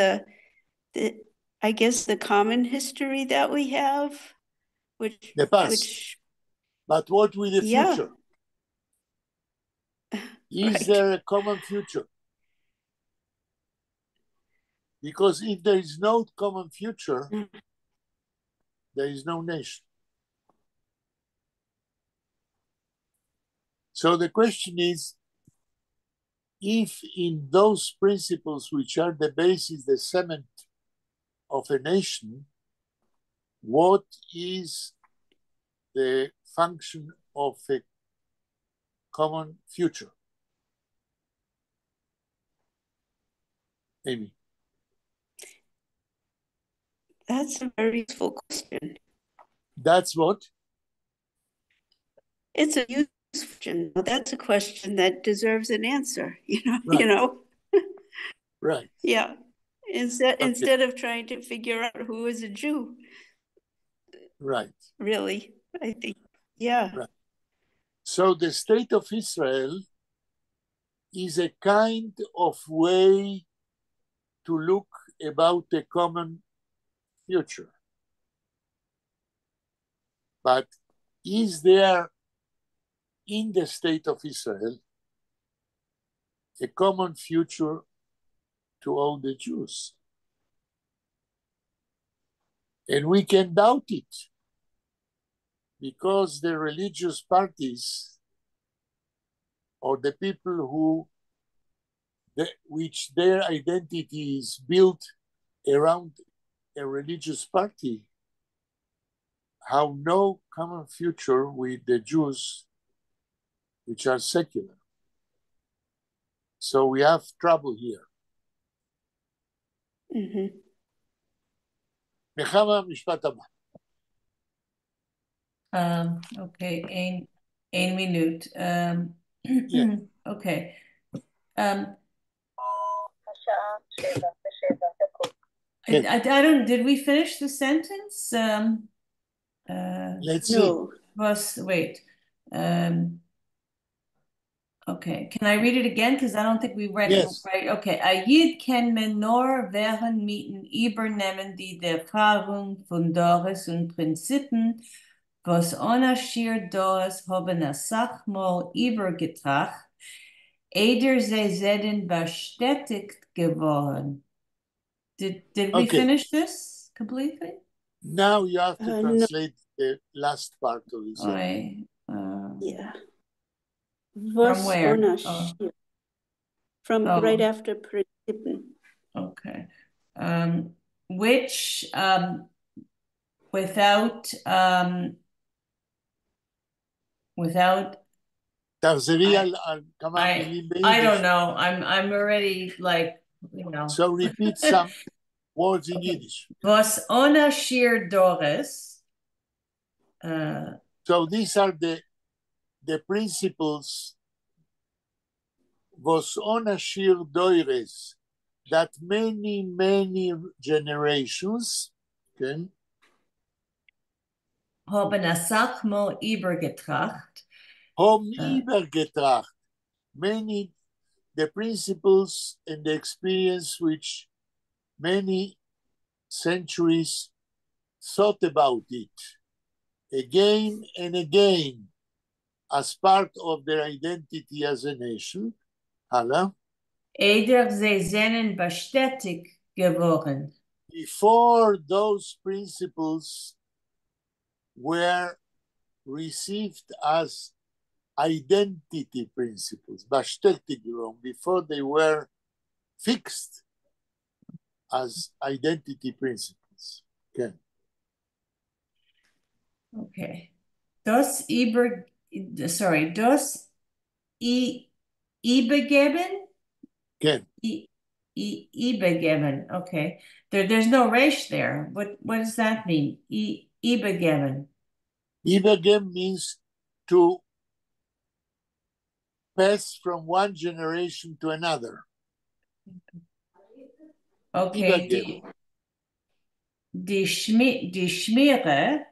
I guess the common history that we have, the past. But what with the future? Is there a common future? Because if there is no common future, there is no nation. So the question is, if in those principles which are the basis, the cement of a nation, what is the function of a common future? Amy. That's a very useful question. That's what? It's a useful question. That's a question that deserves an answer, you know? Right. Yeah. Instead of trying to figure out who is a Jew. Right. Really, I think, yeah. Right. So the state of Israel is a kind of way to look about a common future. But is there in the state of Israel a common future to all the Jews? And we can doubt it because the religious parties or the people which their identity is built around a religious party have no common future with the Jews, which are secular. So we have trouble here. נחמה, משפט הבא. Okay, een minuut. Okay. I don't. Did we finish the sentence? Let's see. Wait. Okay, can I read it again? Because I don't think we read it right. Okay, Ayid ken menor werden mieten übernehmen die Erfahrung von Doris und Prinzipien, was Onashir Doris haben a Sachmal übergetracht, eder sie sind bestätigt geworden. Did we finish this completely? Now you have to translate the last part of this. Yeah. From where? From right after Prinzipien. Okay. Which without תחזרי על כמה מילים ביידיש. I don't know. I'm already like, you know. So repeat some words in Yiddish. Was ona shir Doris. So these are the principles was ona shir Doris that many generations, okay, haben asach mo übergetracht. Haben übergetracht. Many, the principles and the experience which many centuries thought about it again and again as part of their identity as a nation. Hala. Eider sie seinen bestätigt geworden. Before those principles were received as identity principles, before they were fixed as identity principles. Okay. Okay. Das Übergeben? Okay. Übergeben. Okay. There's no resh there. What does that mean? Übergeben. Übergeben means to pass from one generation to another. Okay. Die Schmiere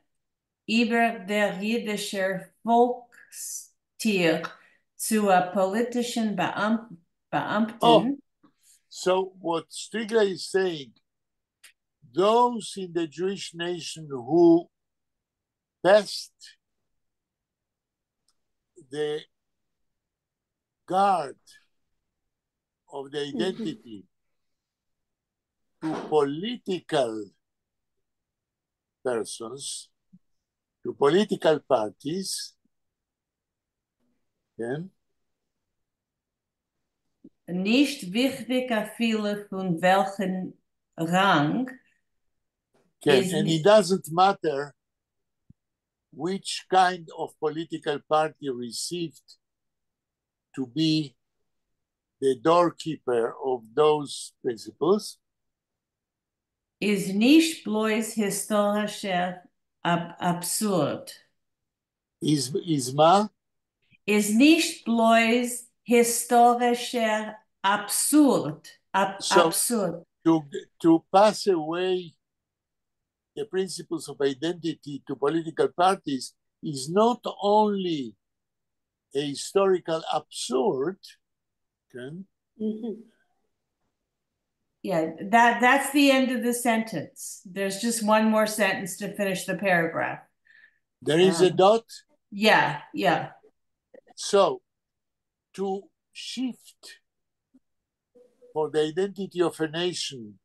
über der jüdische Volkstier zu a politischen Beamten. Oh, so what Strigler is saying, those in the Jewish nation who passed the guard of the identity to political persons, to political parties, okay? Nicht wichtig viele von welchen Rang. Okay. And it doesn't matter which kind of political party received to be the doorkeeper of those principles. Is nicht bloß historischer absurd. Is ma? Is nicht bloß historischer absurd. Absurd. To pass away the principles of identity to political parties is not only a historical absurd, okay? Yeah, that's the end of the sentence. There's just one more sentence to finish the paragraph. There is a dot? Yeah. So, to shift for the identity of a nation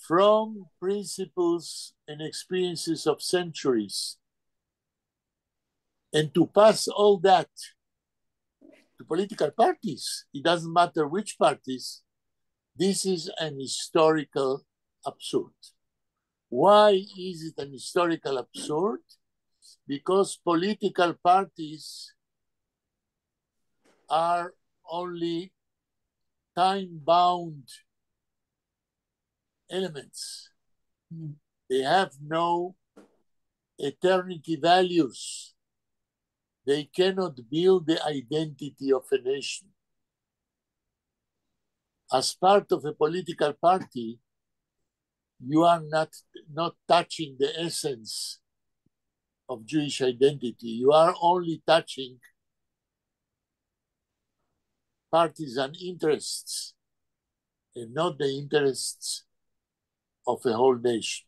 from principles and experiences of centuries and to pass all that to political parties, it doesn't matter which parties, this is an historical absurd. Why is it an historical absurd? Because political parties are only time-bound elements. They have no eternity values. They cannot build the identity of a nation. As part of a political party, you are not touching the essence of Jewish identity. You are only touching partisan interests and not the interests of a whole nation.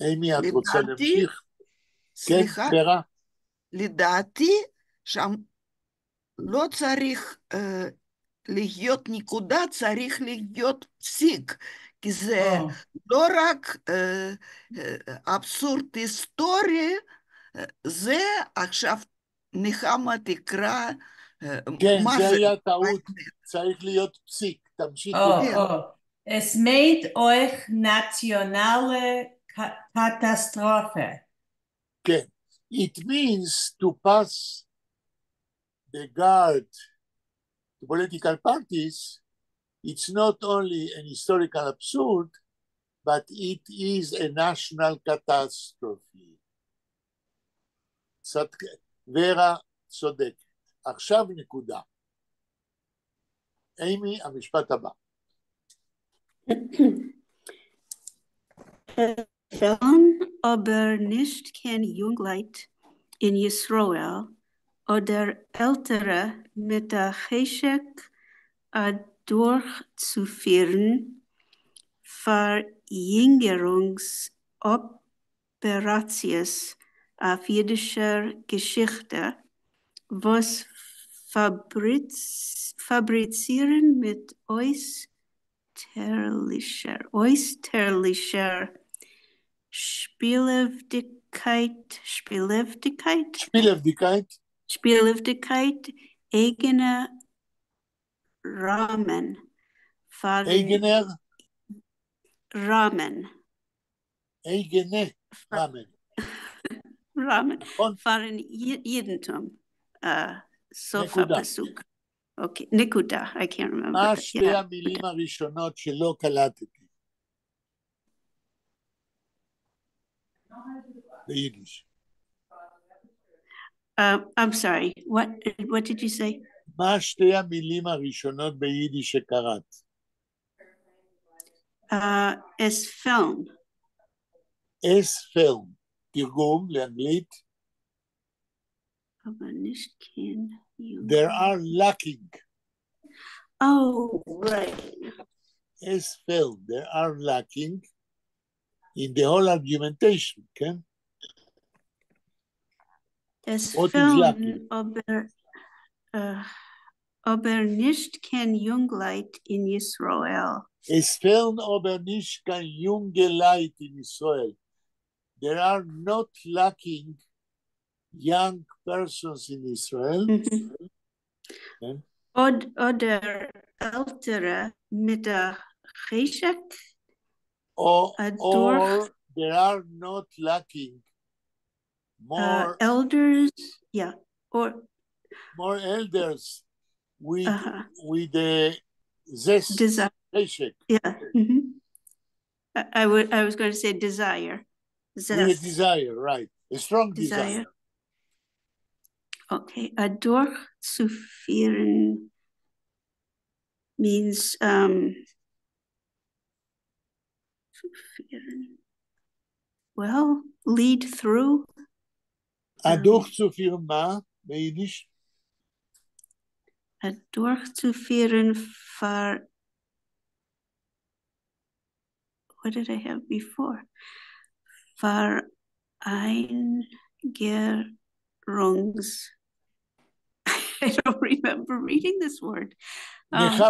אימי, את רוצה להמשיך? סליחה, כן, פרה? לדעתי שם לא צריך להיות נקודה, צריך להיות פסיק, כי זה לא רק אבסורד היסטורי, זה עכשיו נחמה תקרא כן, זה היה טעות, צריך להיות פסיק, תמשיכי. Es meint euch nationale Katastrophe. כן, it means to pass the guard to political parties. It's not only an historical absurd, but it is a national catastrophe. ורה צודקת. עכשיו נקודה. אימי, המשפט הבא. Fern aber nicht kein Jungleit in Israel oder Ältere mit der Cheshek durchzuführen, Verjüngerungsoperations auf jüdischer Geschichte, was fabrizieren mit äußerlicher Spielewdigkeit, eigene Rahmen. Fahren Judentum. סוף הפסוק. אוקיי, נקודה, I can't remember. מה שתי המילים הראשונות שלא קלטתי? ביידיש. I'm sorry, what did you say? מה שתי המילים הראשונות ביידיש שקראת? אספלן. אספלן. תרגום לאנגלית? There are lacking. Oh, right. As failed, there are lacking in the whole argumentation, okay? Es what is lacking? Aber nicht kein Jungleit in Israel. Es fehlen aber nicht kein Jungleit in Israel. There are not lacking young persons in Israel. Okay. Oder ältere mit der Cheshek. Or there are not lacking more elders, yeah, or more elders with the zest. Cheshek. Yeah. I was going to say desire. Zest. With a desire, right? A strong desire. Okay, durchzuführen means well, lead through. durchzuführen מה ביידיש? durchzuführen what did I have before? Vereingerungs. I don't remember reading this word. איך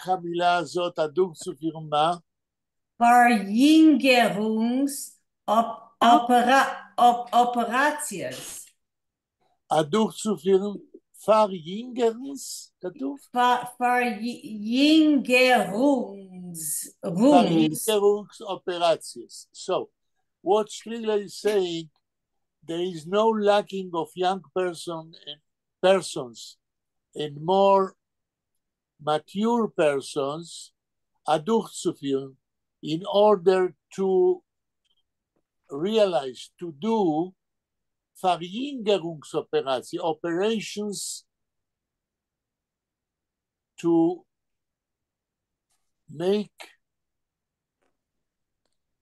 המילה הזאת, durchzuführen מה? Verjüngerungsoperations. durchzuführen, Verjüngerungs, כתוב? Verjüngerungsoperations. So, what Shliler is saying, there is no lacking of young persons and more mature persons, durchzuführen, in order to realize, to do Verjüngerungsoperations, operations to make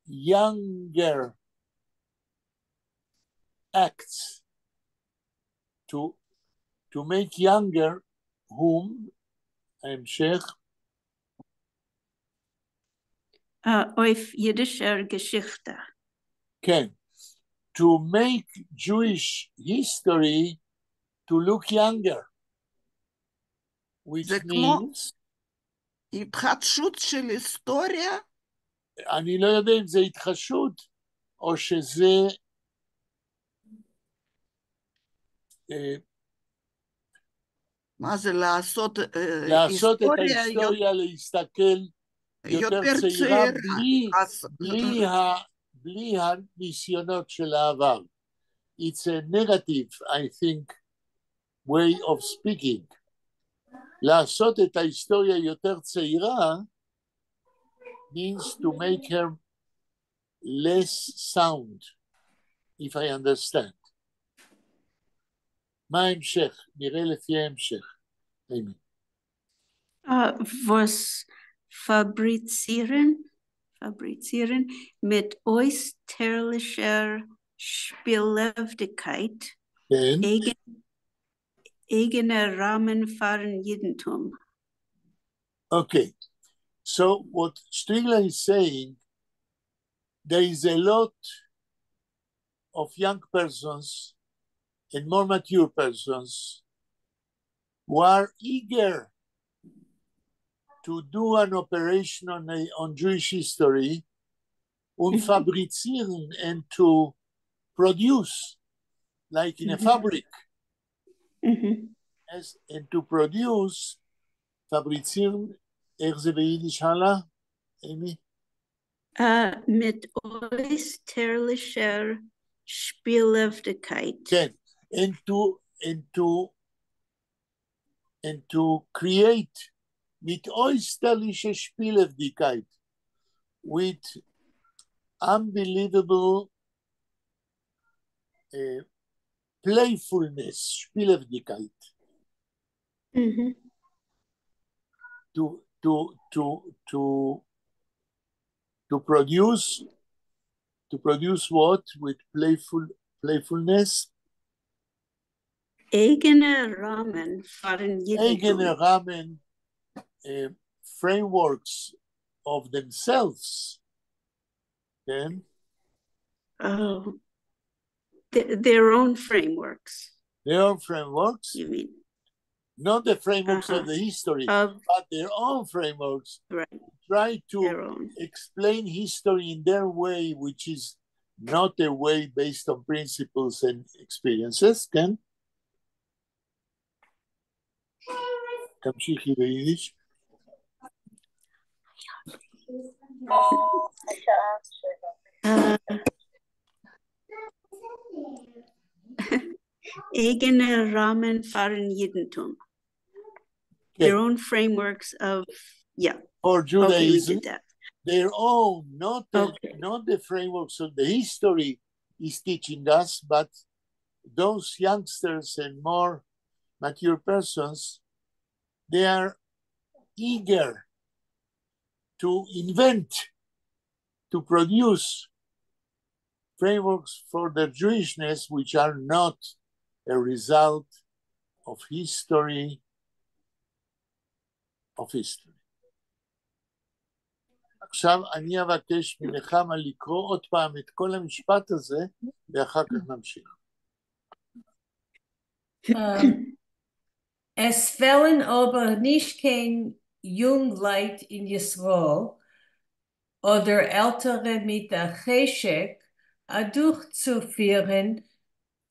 younger acts, to make younger whom, המשך. Auf jüdischer Geschichte. כן. To make Jewish history to look younger, which means... התחדשות של היסטוריה? אני לא יודע אם זה התחדשות, או שזה... מה זה לעשות לעשות את ההיסטוריה, להסתכל יותר צעירה, בלי הניסיונות של העבר. it's a negative, I think, way of speaking. לעשות את ההיסטוריה יותר צעירה means to make her less sound, if I understand. מה ההמשך? נראה לפי ההמשך. Was fabrizieren mit österlicher Spielhaftigkeit eigener Rahmen fahren Judentum. Okay, so what Strigler is saying, there is a lot of young persons and more mature persons who are eager to do an operation on Jewish history und fabrizieren and to produce, like in a fabric. Yes, and to produce, fabrizieren, איך זה ביידיש הלאה, אמי? Mit österlicher Spielhaftigkeit. כן, and to create mit österlicher Spielhaftigkeit, with unbelievable playfulness, Spielhaftigkeit. To produce what with playfulness? Eigene Rahmen fahren Eigene Rahmen, frameworks of themselves. Then, their own frameworks. Their own frameworks? You mean? Not the frameworks of the history, but their own frameworks. Right. Try to explain history in their way, which is not a way based on principles and experiences. Can? תמשיכי ביידיש. Eigene Rahmen fahren Judentum. Their own frameworks of, or Judaism, their own, not the frameworks of the history is teaching us, but those youngsters and more mature persons, they are eager to invent, to produce frameworks for their Jewishness, which are not a result of history, עכשיו אני אבקש מנחמה לקרוא עוד פעם את כל המשפט הזה, ואחר כך נמשיך. Es fällen aber nicht kein Jungleit in Yisroel oder Ältere mit der Cheshek durchzuführen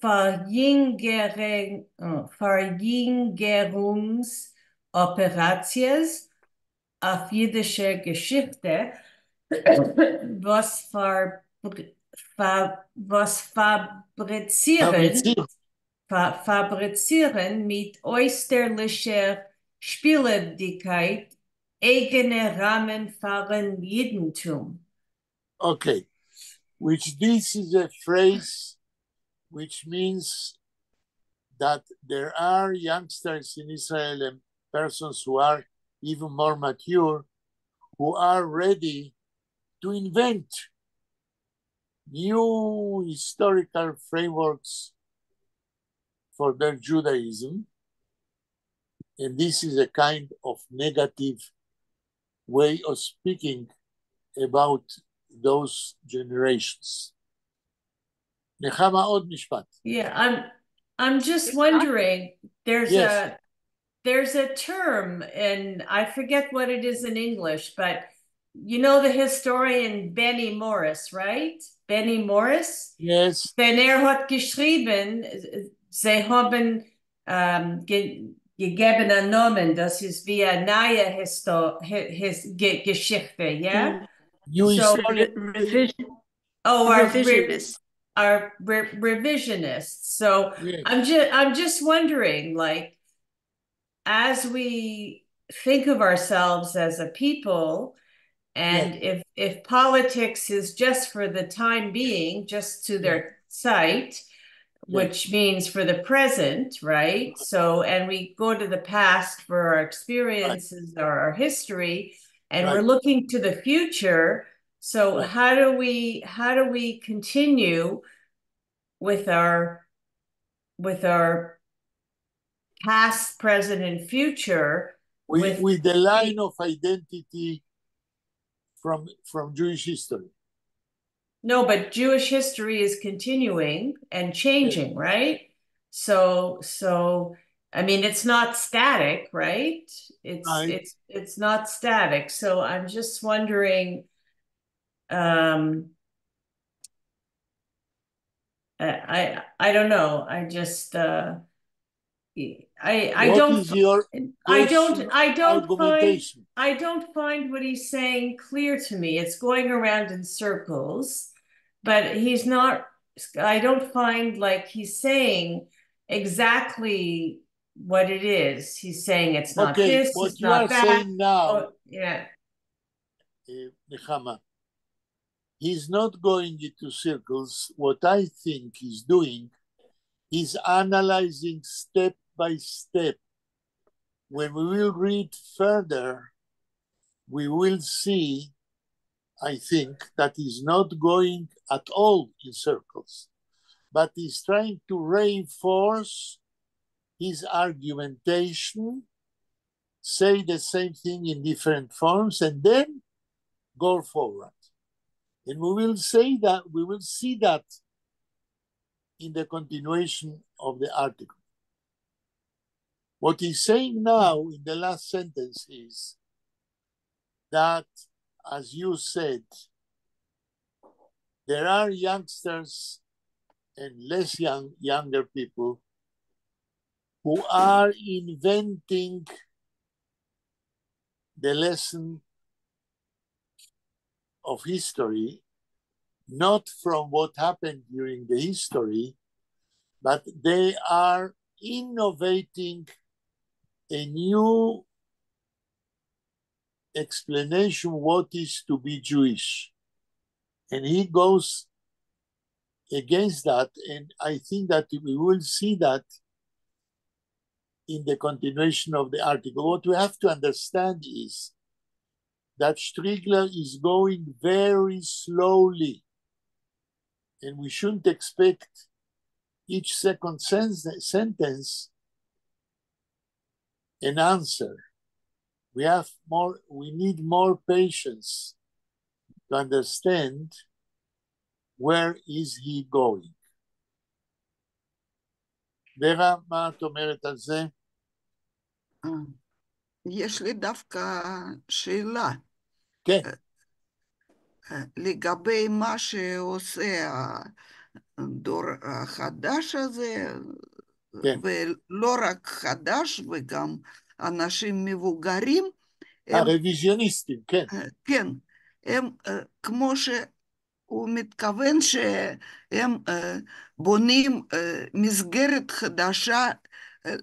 Verjüngerungsoperations auf jüdischer Geschichte, was fabrizieren mit österlicher Spielhaftigkeit eigene Rahmen fahren Judentum. Okay, which this is a phrase which means that there are youngsters in Israel and persons who are even more mature, who are ready to invent new historical frameworks for their Judaism. And this is a kind of negative way of speaking about those generations. Nechama, עוד משפט. Yeah, I'm just wondering, there's a term, and I forget what it is in English, but you know the historian Benny Morris, right? Benny Morris? Yes. Wenn hat geschrieben, sie haben gegebenen Namen, das ist wie eine neue Geschichte, yeah? Revisionist. revisionists. So yeah. I'm just wondering, like, as we think of ourselves as a people, and yeah. if politics is just for the time being, just to their sight, which means for the present, right? So, and we go to the past for our experiences or our history, and we're looking to the future. So how do we continue with our past, present, and future with the line of identity from Jewish history? No, but Jewish history is continuing and changing, right? So I mean, it's not static, right? It's not static. So I'm just wondering, I don't know. I just I don't find what he's saying clear to me. It's going around in circles, but he's not. I don't find like he's saying exactly what it is. He's saying it's not this, what it's you not are that. saying now, yeah. Nechama, he's not going into circles. What I think he's doing, he's analyzing step by step. When we will read further, we will see, I think, that he's not going at all in circles, but he's trying to reinforce his argumentation, say the same thing in different forms, and then go forward. And we will see that in the continuation of the article. What he's saying now in the last sentence is that, as you said, there are youngsters and less younger people who are inventing the lesson of history, not from what happened during the history, but they are innovating a new explanation what is to be Jewish. And he goes against that, and I think that we will see that in the continuation of the article. What we have to understand is that Striegler is going very slowly, and we shouldn't expect each second sentence an answer. We need more patience to understand where is he going. ורה, מה את אומרת על זה? יש לי דווקא שאלה. כן. לגבי מה שעושה הדור החדש הזה, כן. ולא רק חדש, וגם אנשים מבוגרים. הרוויזיוניסטים, כן. כן, הם כמו הוא מתכוון שהם בונים מסגרת חדשה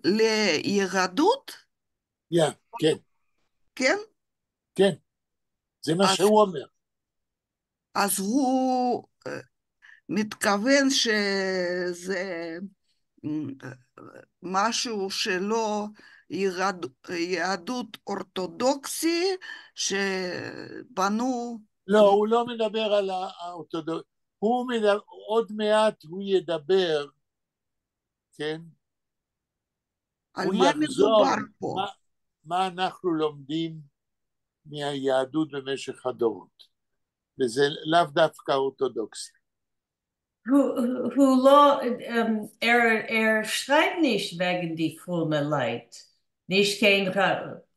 ליהדות? כן. כן? כן, זה מה שהוא אומר. אז הוא מתכוון שזה משהו שלא יהדות אורתודוקסי שבנו... לא, הוא לא מדבר על האורתודוקסי, עוד מעט הוא ידבר, כן? על מה מדובר פה? מה אנחנו לומדים מהיהדות במשך הדורות, וזה לאו דווקא אורתודוקסי. Who schreibt nicht wegen die fromme Leid. Nicht kein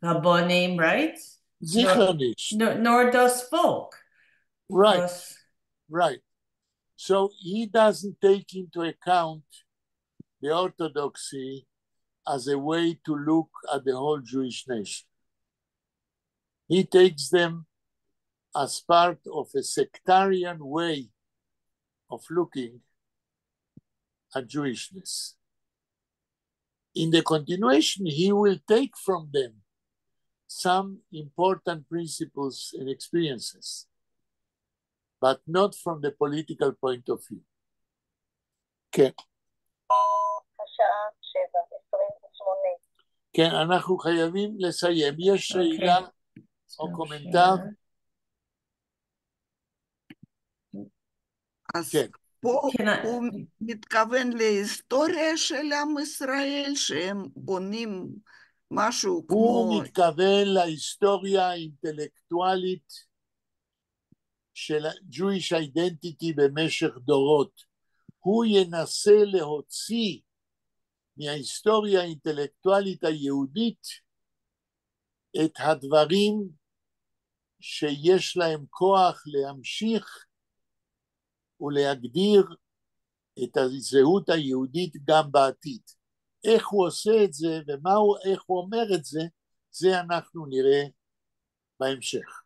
Rabbonim, right? Sicher nicht. Nor das Volk. Right. Right. So he doesn't take into account the Orthodoxy as a way to look at the whole Jewish nation. He takes them as part of a sectarian way of looking Jewishness. In the continuation, he will take from them some important principles and experiences, but not from the political point of view. כן. השעה 7:28. כן, אנחנו חייבים לסיים. יש שאלה או קומנטר? אז כן. פה הוא מתכוון להיסטוריה של עם ישראל, שהם בונים משהו כמו... הוא מתכוון להיסטוריה האינטלקטואלית של Jewish identity במשך דורות. הוא ינסה להוציא מההיסטוריה האינטלקטואלית היהודית את הדברים שיש להם כוח להמשיך ולהגדיר את הזהות היהודית גם בעתיד. איך הוא עושה את זה ואיך הוא אומר את זה, זה אנחנו נראה בהמשך.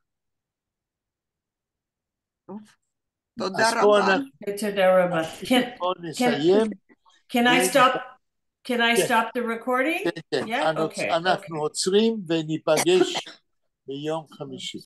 תודה רבה. תודה רבה. בואו נסיים. Can I stop the recording? כן, Yeah? Okay. אנחנו עוצרים וניפגש ביום חמישי.